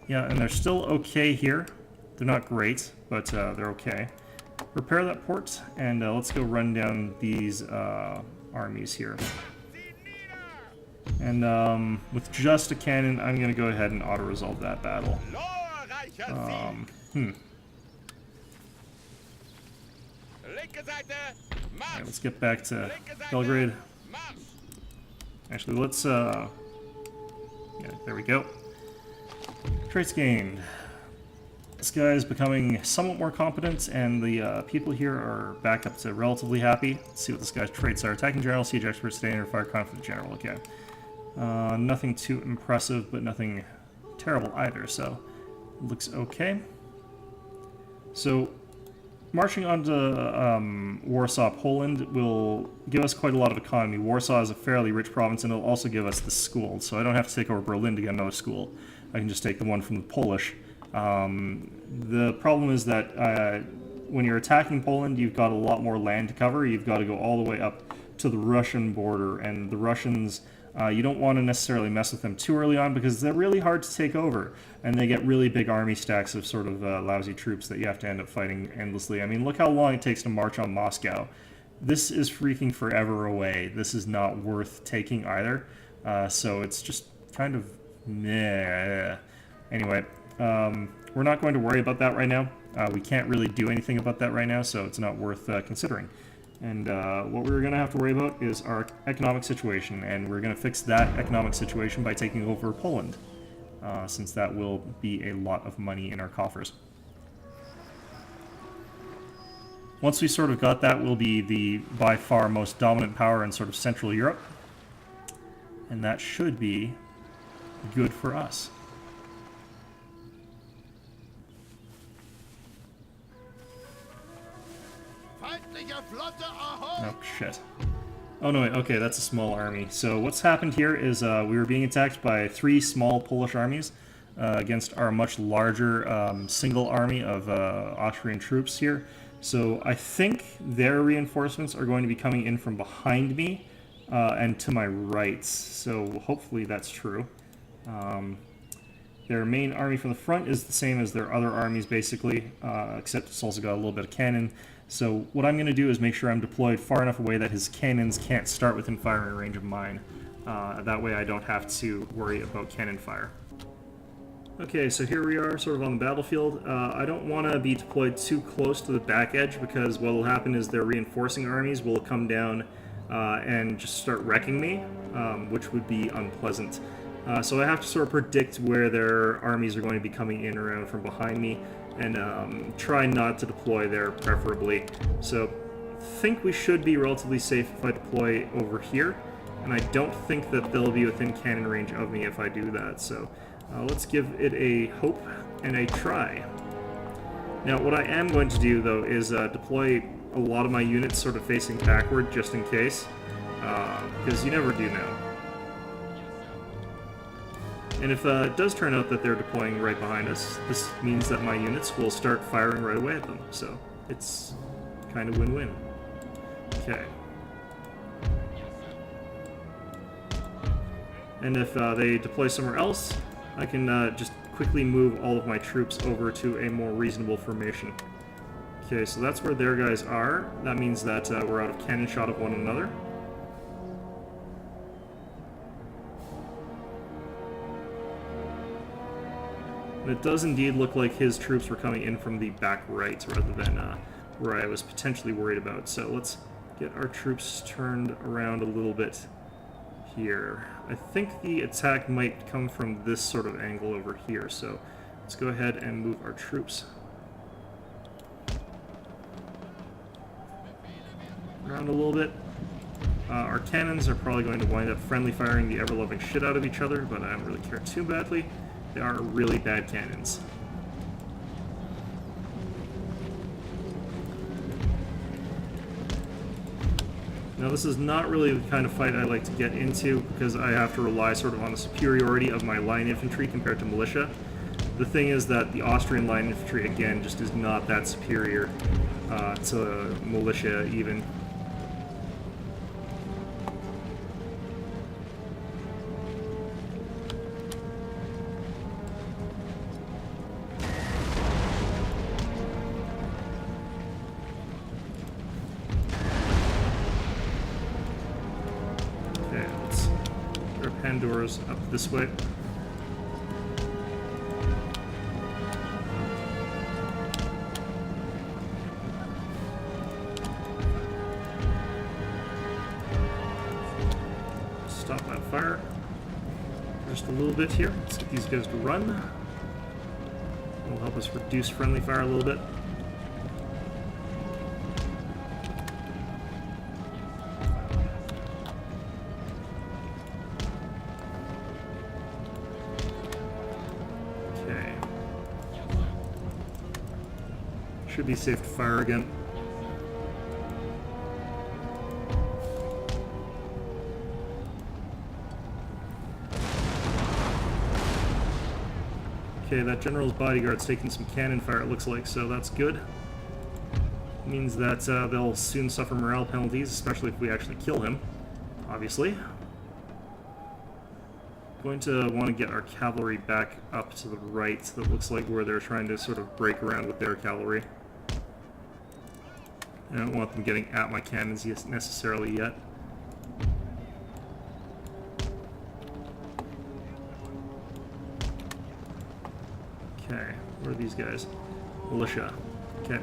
Yeah, and they're still okay here. They're not great, but they're okay. Repair that port, and let's go run down these armies here. And with just a cannon, I'm going to go ahead and auto-resolve that battle. Alright, let's get back to Belgrade. Actually, let's... yeah, there we go. Traits gained. This guy is becoming somewhat more competent, and the people here are back up to relatively happy. Let's see what this guy's traits are. Attacking general, siege expert, standard, fire confident general. Okay. Nothing too impressive, but nothing terrible either, so looks okay. So, marching on to Warsaw, Poland will give us quite a lot of economy. Warsaw is a fairly rich province, and it'll also give us the school, so I don't have to take over Berlin to get another school. I can just take the one from the Polish. The problem is that when you're attacking Poland, you've got a lot more land to cover. You've got to go all the way up to the Russian border, and the Russians, you don't want to necessarily mess with them too early on because they're really hard to take over, and they get really big army stacks of sort of lousy troops that you have to end up fighting endlessly. I mean, look how long it takes to march on Moscow. This is freaking forever away. This is not worth taking either, so it's just kind of meh. Anyway, we're not going to worry about that right now. We can't really do anything about that right now, so it's not worth considering. And what we're going to have to worry about is our economic situation, and we're going to fix that economic situation by taking over Poland, since that will be a lot of money in our coffers. Once we sort of got that, we'll be the by far most dominant power in sort of Central Europe, and that should be good for us. Oh, shit. Oh, no, wait, okay, that's a small army. So what's happened here is we were being attacked by 3 small Polish armies against our much larger single army of Austrian troops here. So I think their reinforcements are going to be coming in from behind me and to my right. So hopefully that's true. Their main army from the front is the same as their other armies, basically, except it's also got a little bit of cannon. So what I'm going to do is make sure I'm deployed far enough away that his cannons can't start within firing range of mine. That way I don't have to worry about cannon fire. Okay, so here we are, sort of on the battlefield. I don't want to be deployed too close to the back edge, because what will happen is their reinforcing armies will come down and just start wrecking me, which would be unpleasant. So I have to sort of predict where their armies are going to be coming in around from behind me, and try not to deploy there, preferably. So I think we should be relatively safe if I deploy over here, and I don't think that they'll be within cannon range of me if I do that. So let's give it a hope and a try. Now what I am going to do, though, is deploy a lot of my units sort of facing backward, just in case, because you never do know. And if it does turn out that they're deploying right behind us, this means that my units will start firing right away at them. So it's kind of win-win. Okay. And if they deploy somewhere else, I can just quickly move all of my troops over to a more reasonable formation. Okay, so that's where their guys are. That means that we're out of cannon shot of one another. And it does indeed look like his troops were coming in from the back right rather than where I was potentially worried about. So let's get our troops turned around a little bit here. I think the attack might come from this sort of angle over here, so let's go ahead and move our troops around a little bit. Our cannons are probably going to wind up friendly firing the ever-loving shit out of each other, but I don't really care too badly. They are really bad cannons. Now this is not really the kind of fight I like to get into because I have to rely sort of on the superiority of my line infantry compared to militia. The thing is that the Austrian line infantry, again, just is not that superior to militia even. Pandora's up this way. Stop that fire just a little bit here. Let's get these guys to run. It'll help us reduce friendly fire a little bit. Should be safe to fire again. Okay, that general's bodyguard's taking some cannon fire, it looks like, so that's good. Means that they'll soon suffer morale penalties, especially if we actually kill him, obviously. Going to want to get our cavalry back up to the right. That looks like where they're trying to sort of break around with their cavalry. I don't want them getting at my cannons necessarily yet. Okay, where are these guys? Militia. Okay.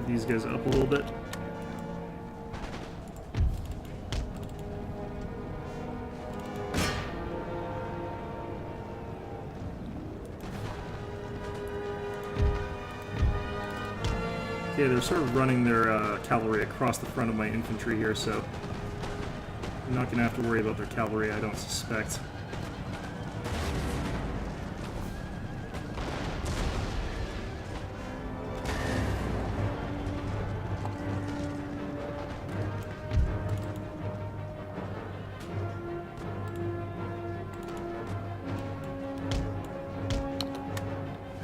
These guys up a little bit. Okay, they're sort of running their cavalry across the front of my infantry here, so I'm not going to have to worry about their cavalry, I don't suspect.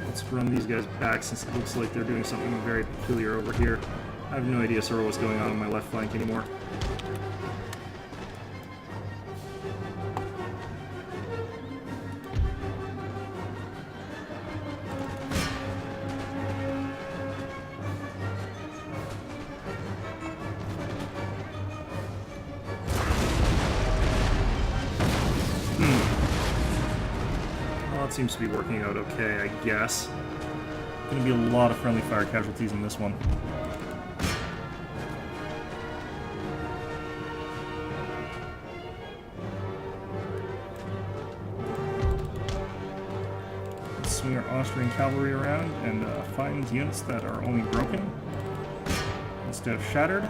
Let's run these guys back since it looks like they're doing something very peculiar over here. I have no idea sort of what's going on my left flank anymore. Seems to be working out okay, I guess. Gonna be a lot of friendly fire casualties in this one. Let's swing our Austrian cavalry around and find units that are only broken instead of shattered.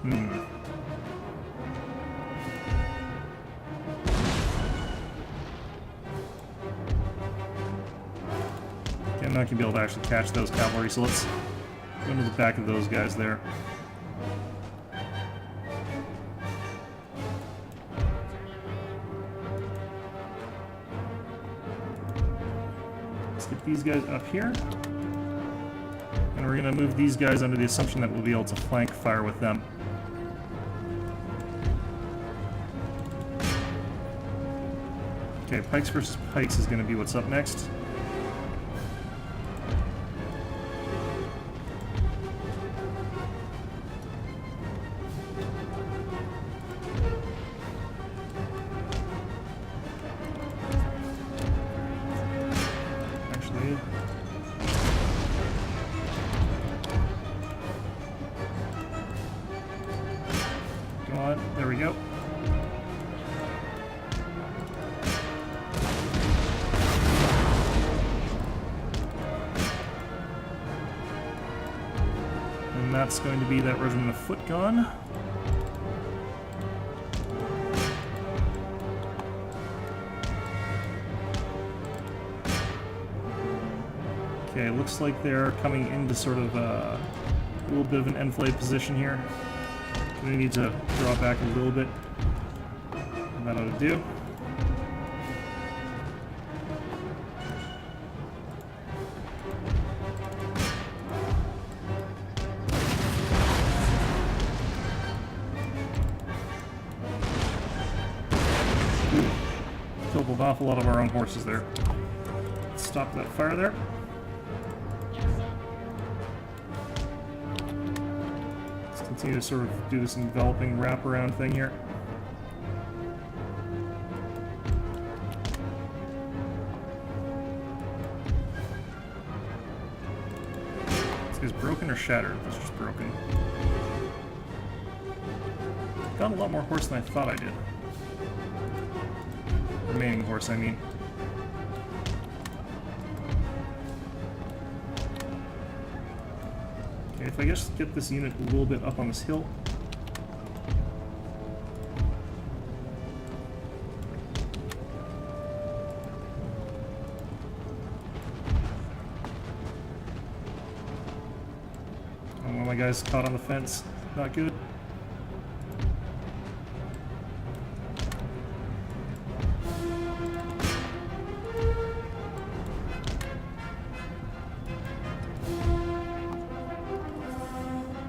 Okay, I'm not gonna be able to actually catch those cavalry, so let's go into the back of those guys there. Let's get these guys up here. And we're gonna move these guys under the assumption that we'll be able to flank fire with them. Okay, pikes versus pikes is gonna be what's up next. Actually, come on, there we go. And that's going to be that regiment of foot gone. Okay, looks like they're coming into sort of a little bit of an enfilade position here. We need to draw back a little bit. And that ought to do. Killed an awful lot of our own horses there. Let's stop that fire there. Let's continue to sort of do this enveloping wraparound thing here. Is this broken or shattered? This is just broken. Got a lot more horse than I thought I did. Remaining horse, I mean. Okay, if I just get this unit a little bit up on this hill. Oh, one of my guys caught on the fence. Not good.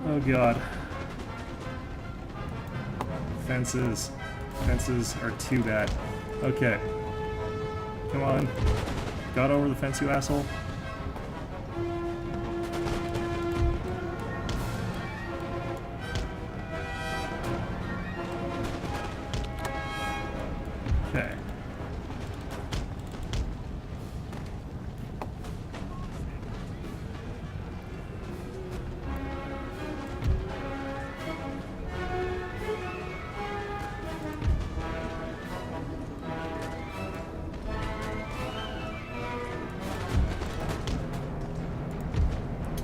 Oh god. Fences. Fences are too bad. Okay. Come on. Got over the fence, you asshole. Okay.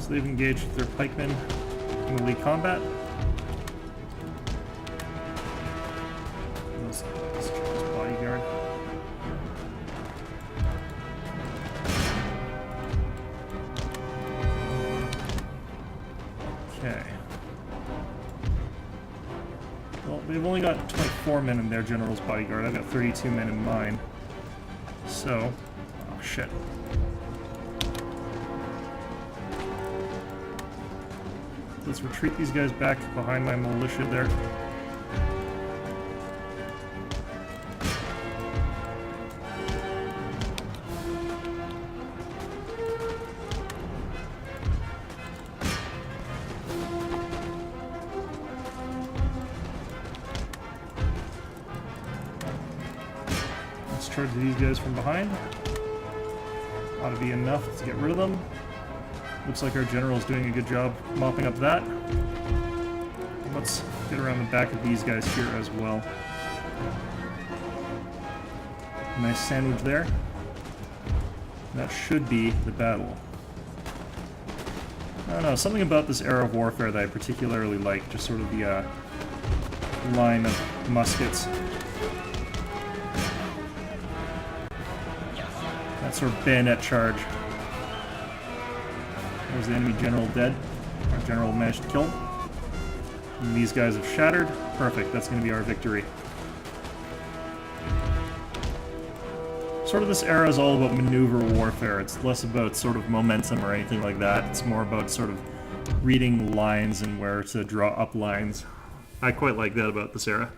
So they've engaged with their pikemen in melee combat. Let's check this bodyguard. Okay. Well, they've only got 24 men in their general's bodyguard. I've got 32 men in mine. So, oh shit. Let's retreat these guys back behind my militia there. Let's charge these guys from behind. Ought to be enough to get rid of them. Looks like our general's doing a good job mopping up that. Let's get around the back of these guys here as well. Nice sandwich there. That should be the battle. I don't know, something about this era of warfare that I particularly like, just sort of the line of muskets. That sort of bayonet charge. There's the enemy general dead. Our general managed to kill him. And these guys have shattered. Perfect, that's going to be our victory. Sort of this era is all about maneuver warfare. It's less about sort of momentum or anything like that. It's more about sort of reading lines and where to draw up lines. I quite like that about this era.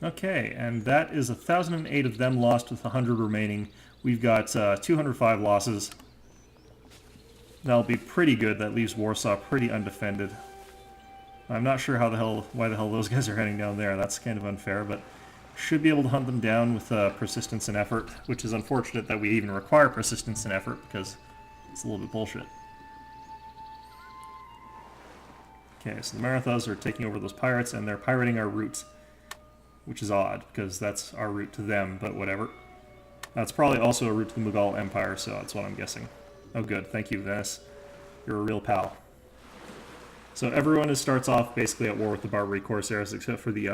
Okay, and that is 1,008 of them lost with 100 remaining. We've got 205 losses. That'll be pretty good. That leaves Warsaw pretty undefended. I'm not sure why the hell those guys are heading down there. That's kind of unfair, but should be able to hunt them down with persistence and effort, which is unfortunate that we even require persistence and effort, because it's a little bit bullshit. Okay, so the Marathas are taking over those pirates, and they're pirating our route, which is odd, because that's our route to them, but whatever. That's probably also a route to the Mughal Empire, so that's what I'm guessing. Oh good, thank you, Venice. You're a real pal. So everyone starts off basically at war with the Barbary Corsairs, except for the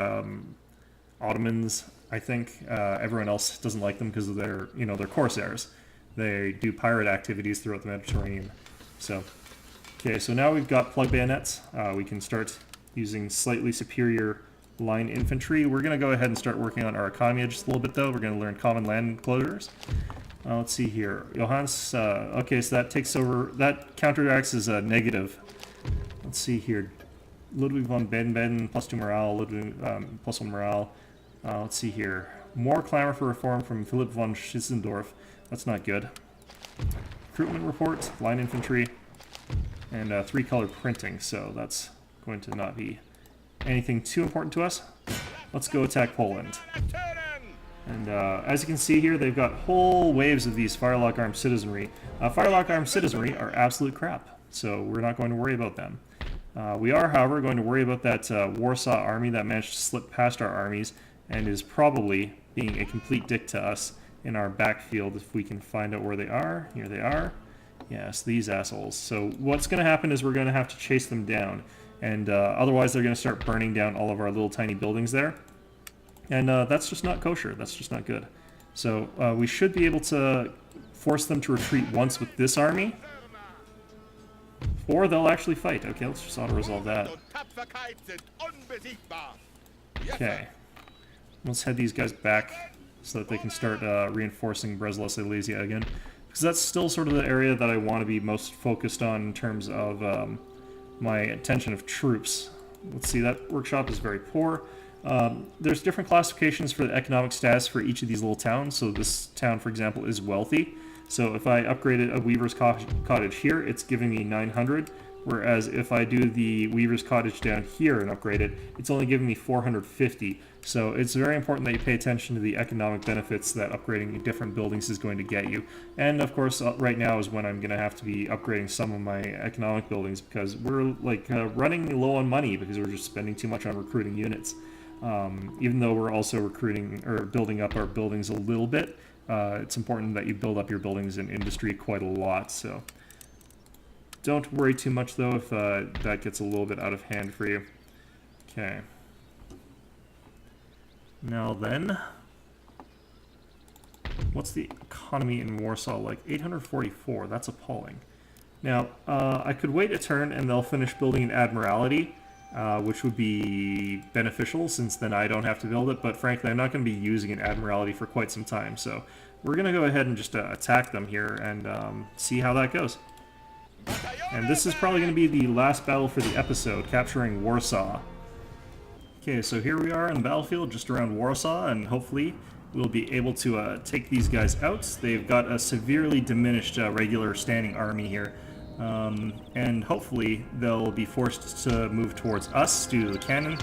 Ottomans, I think. Everyone else doesn't like them because of their, they're Corsairs. They do pirate activities throughout the Mediterranean. So, okay, so now we've got plug bayonets. We can start using slightly superior line infantry. We're going to go ahead and start working on our economy just a little bit, though. We're going to learn common land closures. Let's see here. Johannes, okay, so that takes over, that counteracts as a negative. Let's see here. Ludwig von Baden-Baden, +2 morale, Ludwig, +1 morale. Let's see here. More clamor for reform from Philipp von Schissendorf. That's not good. Recruitment report, line infantry, and 3-color printing, so that's going to not be anything too important to us. Let's go attack Poland. And as you can see here, they've got whole waves of these Firelock armed citizenry. Firelock armed citizenry are absolute crap, so we're not going to worry about them. We are, however, going to worry about that Warsaw army that managed to slip past our armies and is probably being a complete dick to us in our backfield if we can find out where they are. Here they are. Yes, these assholes. So what's going to happen is we're going to have to chase them down, and otherwise they're going to start burning down all of our little tiny buildings there. And that's just not kosher. That's just not good. So we should be able to force them to retreat once with this army, or they'll actually fight. Okay, let's just auto-resolve that. Okay. Let's head these guys back so that they can start reinforcing Breslau Silesia again. Because that's still sort of the area that I want to be most focused on in terms of my attention of troops. Let's see, that workshop is very poor. There's different classifications for the economic status for each of these little towns. So this town, for example, is wealthy. So if I upgraded a Weaver's Cottage here, it's giving me 900. Whereas if I do the Weaver's Cottage down here and upgrade it, it's only giving me 450. So it's very important that you pay attention to the economic benefits that upgrading different buildings is going to get you. And of course, right now is when I'm going to have to be upgrading some of my economic buildings, because we're like running low on money because we're just spending too much on recruiting units. Even though we're also recruiting or building up our buildings a little bit, it's important that you build up your buildings in industry quite a lot. So don't worry too much though if that gets a little bit out of hand for you. Okay. Now then, what's the economy in Warsaw like? 844, that's appalling. Now, I could wait a turn and they'll finish building an admiralty, which would be beneficial since then I don't have to build it, but frankly I'm not going to be using an admiralty for quite some time, so we're going to go ahead and just attack them here and see how that goes. And this is probably going to be the last battle for the episode, capturing Warsaw. Okay, so here we are on the battlefield just around Warsaw, and hopefully we'll be able to take these guys out. They've got a severely diminished regular standing army here, and hopefully they'll be forced to move towards us due to the cannon.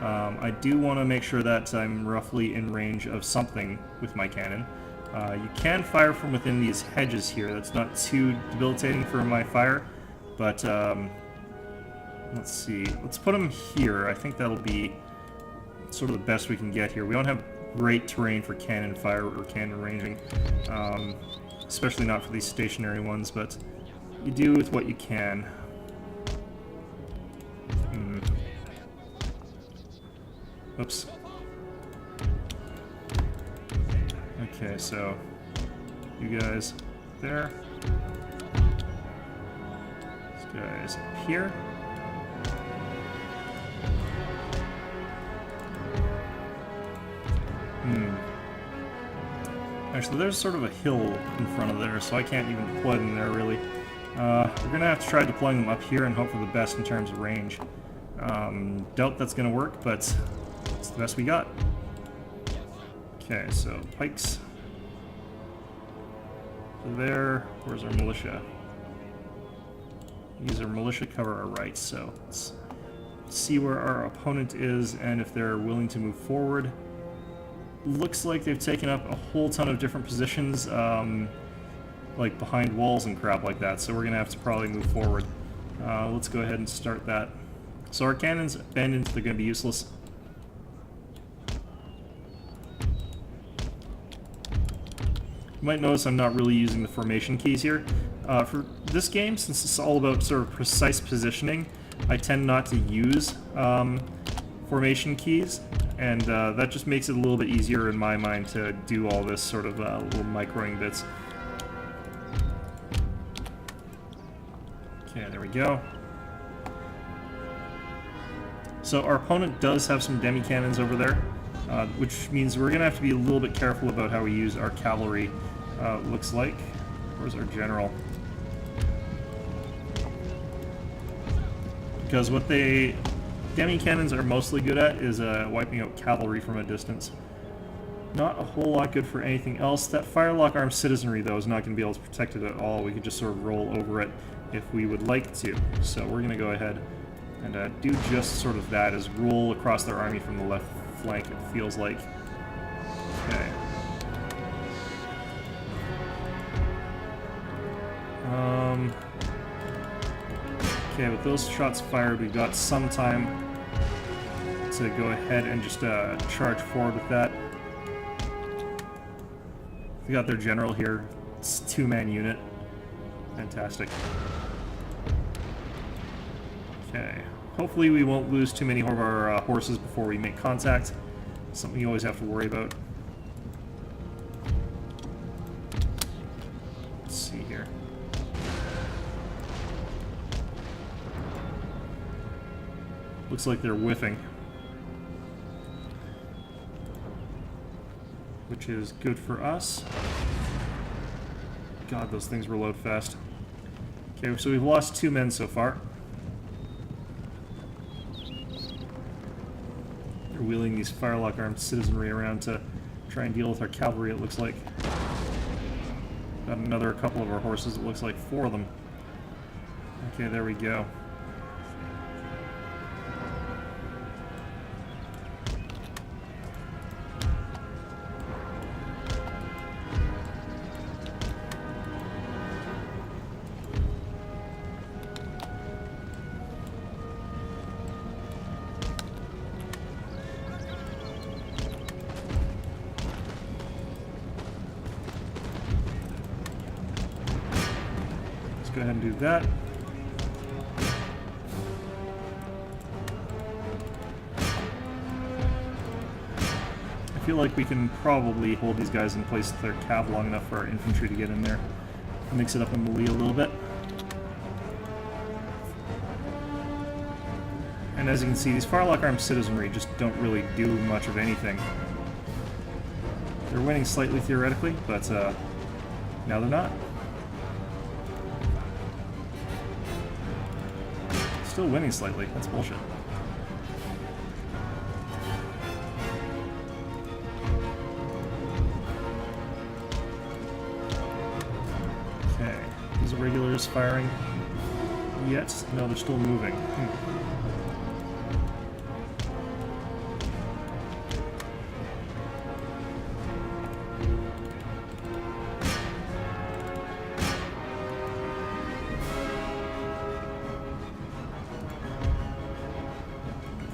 I do want to make sure that I'm roughly in range of something with my cannon. You can fire from within these hedges here. That's not too debilitating for my fire, but let's see. Let's put them here. I think that'll be sort of the best we can get here. We don't have great terrain for cannon fire or cannon ranging, especially not for these stationary ones, but you do with what you can. Oops. Okay, so you guys there. These guys up here. Actually, there's sort of a hill in front of there, so I can't even deploy them there, really. We're going to have to try deploying them up here and hope for the best in terms of range. Doubt that's going to work, but it's the best we got. Okay, so pikes. There. Where's our militia? Use our militia cover our right, so let's see where our opponent is and if they're willing to move forward. Looks like they've taken up a whole ton of different positions, like behind walls and crap like that, so we're going to have to probably move forward. Let's go ahead and start that. So our cannons abandoned, they're going to be useless. You might notice I'm not really using the formation keys here. For this game, since it's all about sort of precise positioning, I tend not to use formation keys, and that just makes it a little bit easier in my mind to do all this sort of little microing bits. Okay, there we go. So our opponent does have some demi-cannons over there, which means we're going to have to be a little bit careful about how we use our cavalry, looks like. Where's our general? Because what demi-cannons are mostly good at is wiping out cavalry from a distance. Not a whole lot good for anything else. That firelock armed citizenry, though, is not going to be able to protect it at all. We could just sort of roll over it if we would like to. So we're going to go ahead and do just sort of that, is roll across their army from the left flank, it feels like. Okay. Okay, with those shots fired, we've got some time to go ahead and just charge forward with that. We got their general here. It's a two-man unit. Fantastic. Okay. Hopefully we won't lose too many of our horses before we make contact. Something you always have to worry about. Let's see here. Looks like they're whiffing, which is good for us. God, those things reload fast. Okay, so we've lost 2 men so far. They're wheeling these firelock armed citizenry around to try and deal with our cavalry, it looks like. Got another couple of our horses, it looks like 4 of them. Okay, there we go. Go ahead and do that. I feel like we can probably hold these guys in place with their cav long enough for our infantry to get in there. Mix it up in melee a little bit. And as you can see, these firelock armed citizenry just don't really do much of anything. They're winning slightly theoretically, but now they're not. Still winning slightly. That's bullshit. Okay. These regulars firing yet? No, they're still moving.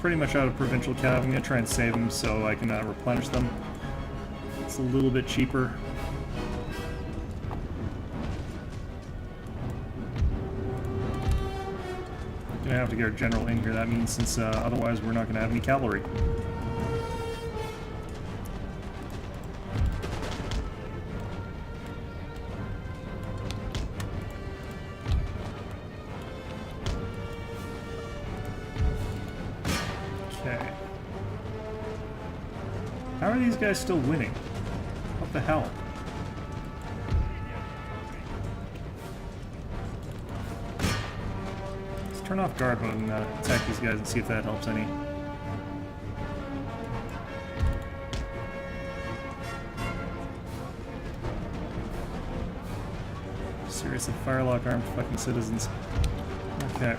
Pretty much out of provincial cav. I'm going to try and save them so I can replenish them. It's a little bit cheaper. gonna have to get our general in here. That means since otherwise we're not gonna have any cavalry. Okay. How are these guys still winning? What the hell? Turn off guard mode and attack these guys and see if that helps any. Seriously, firelock armed fucking citizens. Okay.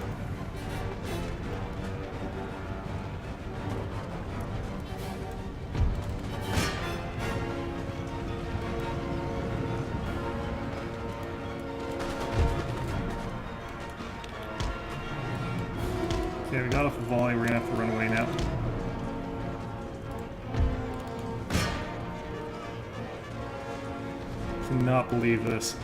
Okay, we got off a volley, we're gonna have to run away now. Cannot believe this.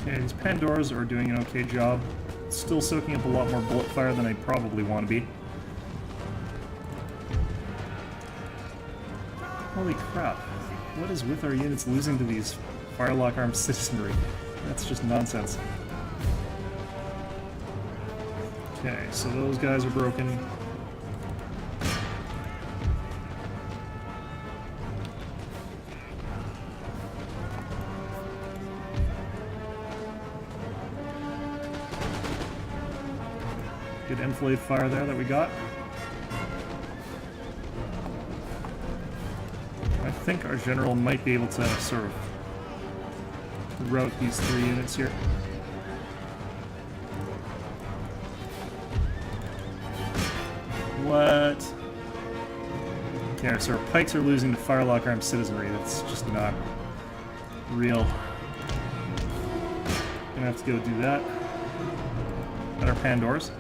Okay, these Pandoras are doing an okay job. Still soaking up a lot more bullet fire than I probably want to be. Holy crap. What is with our units losing to these firelock armed citizenry? That's just nonsense. Okay, so those guys are broken. Good enfilade fire there that we got. I think our general might be able to sort of rout these three units here. What? Okay, so our pikes are losing to firelock armed citizenry. That's just not real. Gonna have to go do that. Got our Pandoras.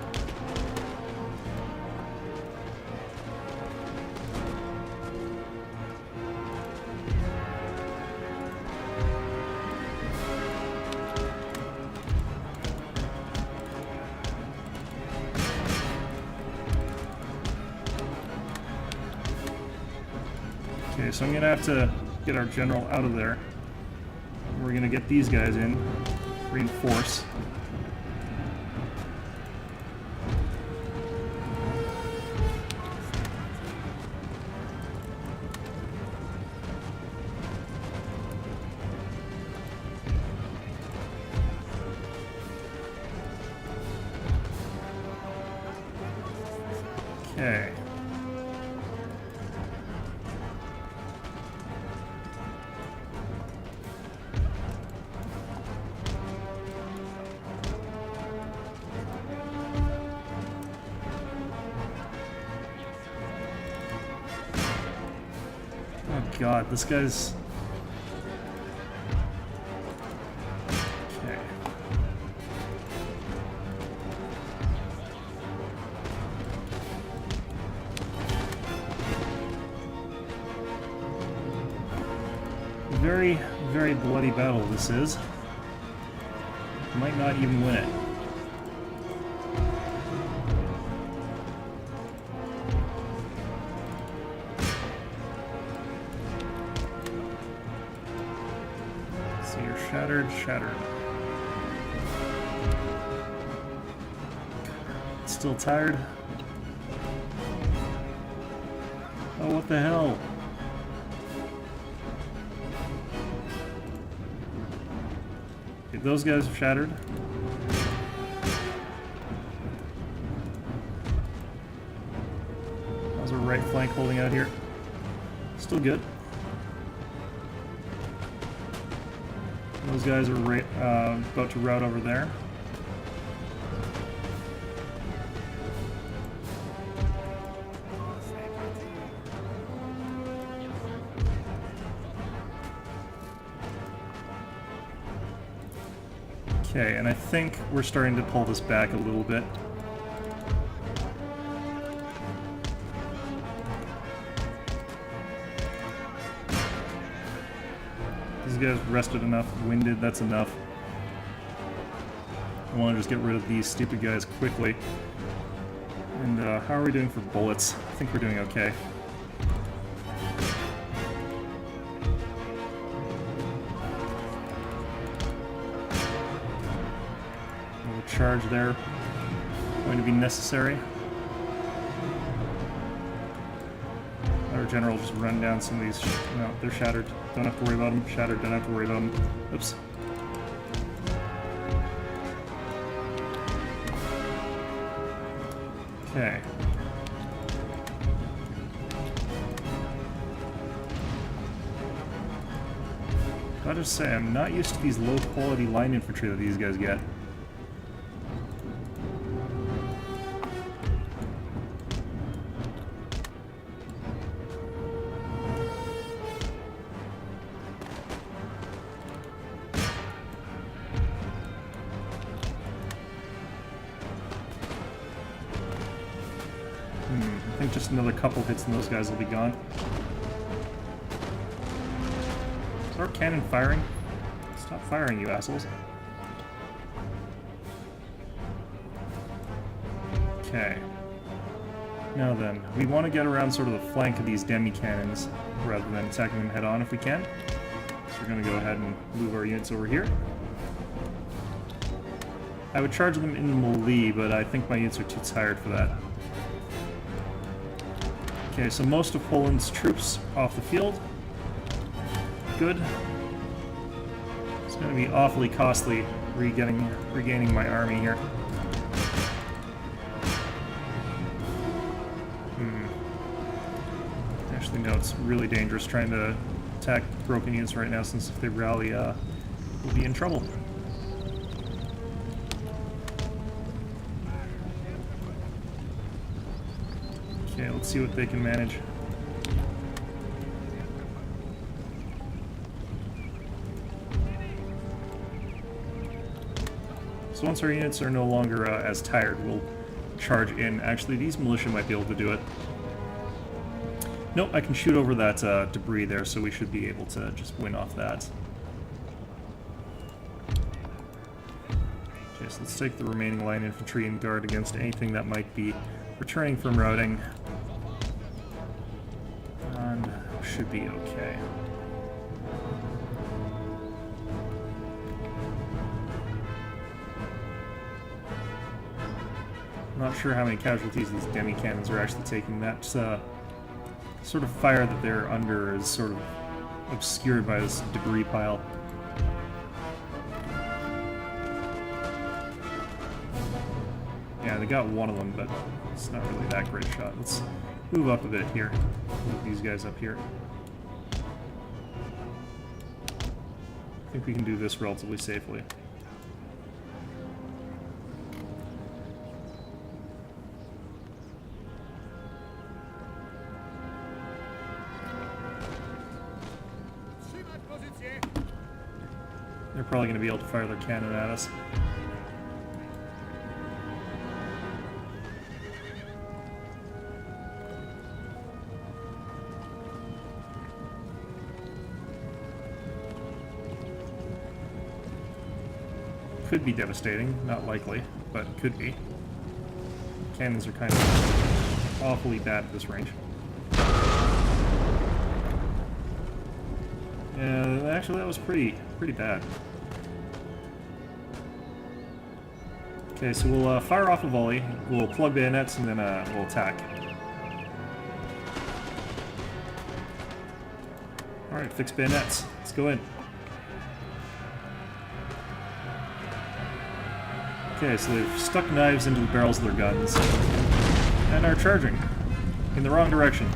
Okay, so I'm gonna have to get our general out of there. We're gonna get these guys in, reinforce. Okay. Oh god, this guy's... Okay. Very, very bloody battle this is. Might not even win it. So you're shattered, shattered. Still tired? Oh, what the hell? Okay, those guys have shattered. How's our right flank holding out here? Still good. Those guys are right, about to rout over there. Okay, and I think we're starting to pull this back a little bit. These guys rested enough, winded, that's enough. I want to just get rid of these stupid guys quickly. And how are we doing for bullets? I think we're doing okay. Charge there going to be necessary. Our general just run down some of these. No, they're shattered. Don't have to worry about them. Shattered. Don't have to worry about them. Oops. Okay. Gotta say, I'm not used to these low quality line infantry that these guys get. I think just another couple hits and those guys will be gone. Is our cannon firing? Stop firing, you assholes. Okay. Now then, we want to get around sort of the flank of these demi-cannons rather than attacking them head-on if we can. So we're going to go ahead and move our units over here. I would charge them in the melee, but I think my units are too tired for that. Okay, so most of Poland's troops off the field. Good. It's going to be awfully costly regaining my army here. Actually, no, it's really dangerous trying to attack broken units right now, since if they rally, we'll be in trouble. Okay, let's see what they can manage. So once our units are no longer as tired, we'll charge in. Actually, these militia might be able to do it. Nope, I can shoot over that debris there, so we should be able to just win off that. Okay, so let's take the remaining line infantry and guard against anything that might be returning from routing. And should be okay. Not sure how many casualties these demi-cannons are actually taking. That sort of fire that they're under is sort of obscured by this debris pile. Yeah, they got one of them, but it's not really that great a shot. Let's move up a bit here. Move these guys up here. I think we can do this relatively safely. They're probably going to be able to fire their cannon at us. Could be devastating, not likely, but could be. Cannons are kind of awfully bad at this range. Yeah, actually that was pretty bad. Okay, so we'll fire off a volley, we'll plug bayonets, and then we'll attack. Alright, fix bayonets. Let's go in. Okay, so they've stuck knives into the barrels of their guns and are charging in the wrong direction.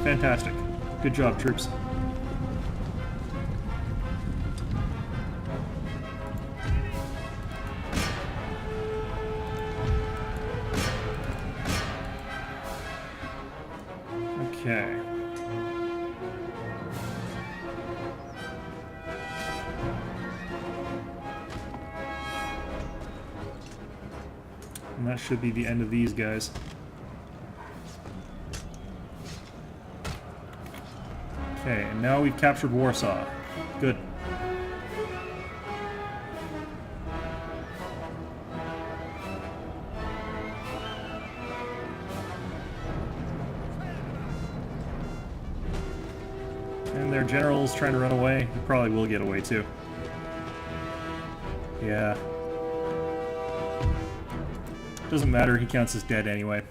Fantastic. Good job, troops. Okay. And that should be the end of these guys. Okay, and now we've captured Warsaw. Good. And their general's trying to run away. He probably will get away too. Yeah. Doesn't matter, he counts as dead anyway.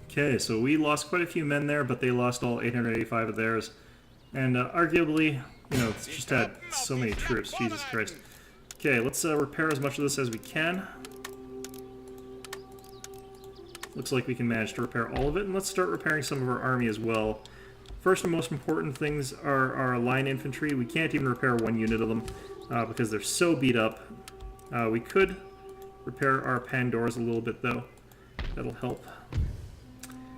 Okay, so we lost quite a few men there, but they lost all 885 of theirs. And arguably, you know, it's just had so many troops, Jesus Christ. Okay, let's repair as much of this as we can. Looks like we can manage to repair all of it, and let's start repairing some of our army as well. First and most important things are our line infantry. We can't even repair one unit of them because they're so beat up. We could repair our Pandoras a little bit though. That'll help.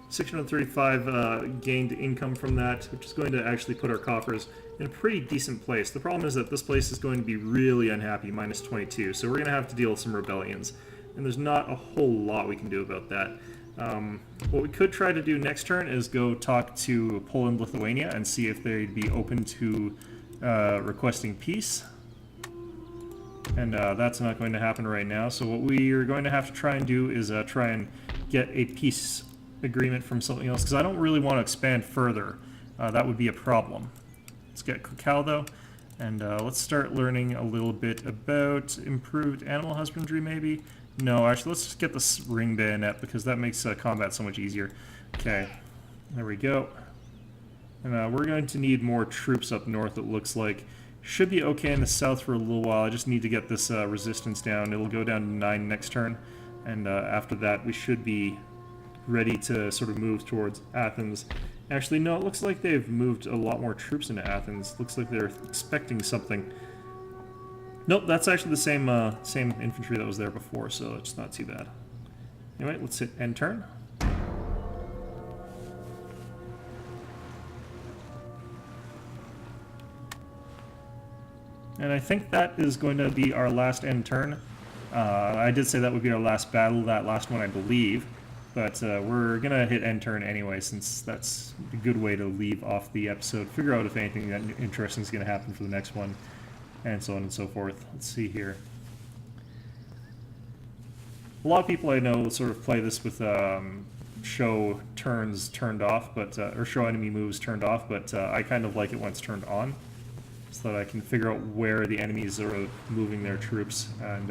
635 gained income from that, which is going to actually put our coffers in a pretty decent place. The problem is that this place is going to be really unhappy, minus 22, so we're going to have to deal with some rebellions. And there's not a whole lot we can do about that. What we could try to do next turn is go talk to Poland, Lithuania, and see if they'd be open to requesting peace. And that's not going to happen right now, so what we are going to have to try and do is try and get a peace agreement from something else, because I don't really want to expand further. That would be a problem. Let's get Cacao though, and let's start learning a little bit about improved animal husbandry maybe. No, actually let's just get this ring bayonet because that makes combat so much easier. Okay, there we go. And we're going to need more troops up north, it looks like. Should be okay in the south for a little while. I just need to get this resistance down. It'll go down to 9 next turn, and after that we should be ready to sort of move towards Athens. Actually, no, it looks like they've moved a lot more troops into Athens. Looks like they're expecting something. Nope, that's actually the same same infantry that was there before, so it's not too bad. Anyway, let's hit end turn. And I think that is going to be our last end turn. I did say that would be our last battle, that last one I believe. But we're going to hit end turn anyway, since that's a good way to leave off the episode. Figure out if anything that interesting is going to happen for the next one, and so on and so forth. Let's see here. A lot of people I know sort of play this with show turns turned off, but or show enemy moves turned off, but I kind of like it when it's turned on, so that I can figure out where the enemies are moving their troops and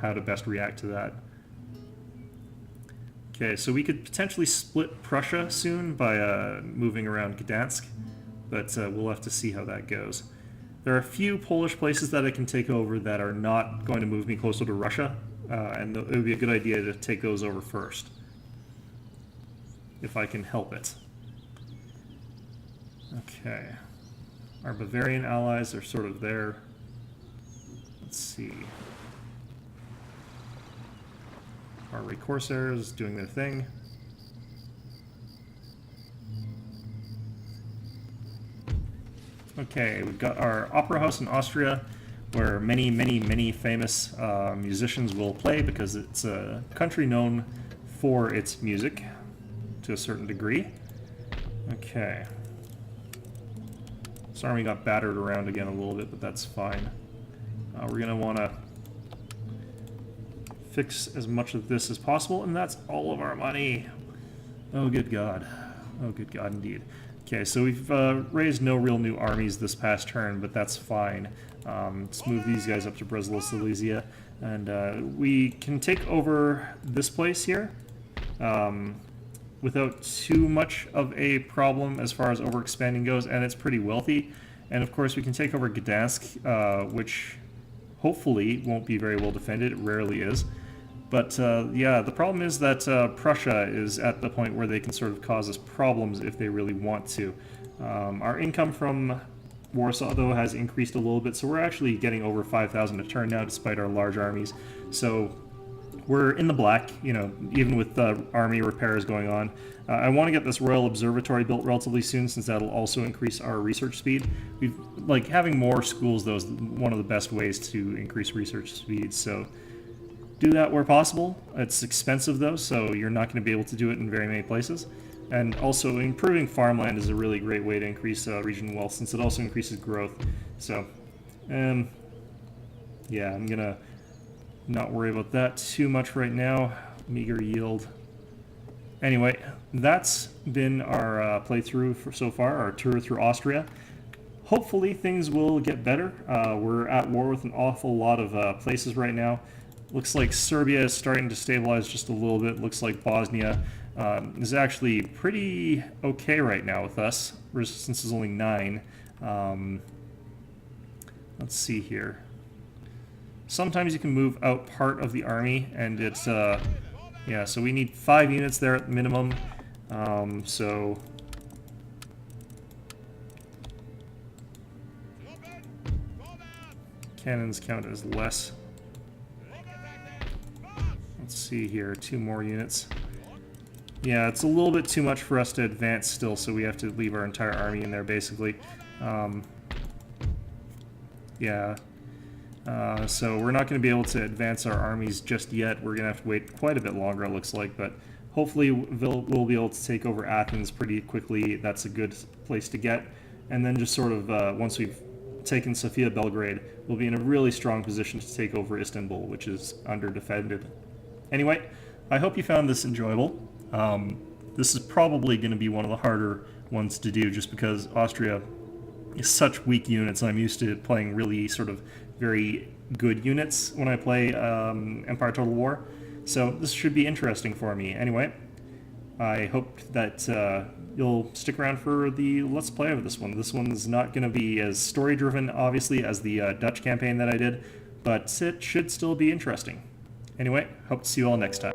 how to best react to that. Okay, so we could potentially split Prussia soon by moving around Gdansk, but we'll have to see how that goes. There are a few Polish places that I can take over that are not going to move me closer to Russia, and it would be a good idea to take those over first, if I can help it. Okay. Our Bavarian allies are sort of there. Let's see. Our Corsairs doing their thing. Okay, we've got our opera house in Austria, where many, many, many famous musicians will play, because it's a country known for its music to a certain degree. Okay. This army got battered around again a little bit, but that's fine. We're going to want to fix as much of this as possible, and that's all of our money. Oh, good God. Oh, good God, indeed. Okay, so we've raised no real new armies this past turn, but that's fine. Let's move these guys up to Breslau, Silesia, and we can take over this place here without too much of a problem as far as overexpanding goes, and it's pretty wealthy. And of course we can take over Gdansk, which hopefully won't be very well defended. It rarely is. But yeah, the problem is that Prussia is at the point where they can sort of cause us problems if they really want to. Our income from Warsaw, though, has increased a little bit, so we're actually getting over 5,000 a turn now, despite our large armies. So we're in the black, you know, even with army repairs going on. I want to get this Royal Observatory built relatively soon, since that'll also increase our research speed. Having more schools, though, is one of the best ways to increase research speed, so do that where possible. It's expensive though, so you're not going to be able to do it in very many places. And also, improving farmland is a really great way to increase regional wealth, since it also increases growth. So, yeah, I'm gonna not worry about that too much right now. Meager yield. Anyway, that's been our playthrough so far, our tour through Austria. Hopefully things will get better. We're at war with an awful lot of places right now. Looks like Serbia is starting to stabilize just a little bit. Looks like Bosnia is actually pretty okay right now with us. Resistance is only 9. Let's see here. Sometimes you can move out part of the army, and it's, yeah, so we need 5 units there at minimum. So cannons count as less. Let's see here, 2 more units. Yeah, it's a little bit too much for us to advance still, so we have to leave our entire army in there, basically. Yeah. So we're not going to be able to advance our armies just yet. We're going to have to wait quite a bit longer, it looks like, but hopefully we'll be able to take over Athens pretty quickly. That's a good place to get. And then just sort of, once we've taken Sofia Belgrade, we'll be in a really strong position to take over Istanbul, which is under-defended. Anyway, I hope you found this enjoyable. This is probably going to be one of the harder ones to do, just because Austria is such weak units. I'm used to playing really sort of very good units when I play Empire Total War, so this should be interesting for me. Anyway, I hope that you'll stick around for the Let's Play of this one. This one is not going to be as story-driven, obviously, as the Dutch campaign that I did, but it should still be interesting. Anyway, hope to see you all next time.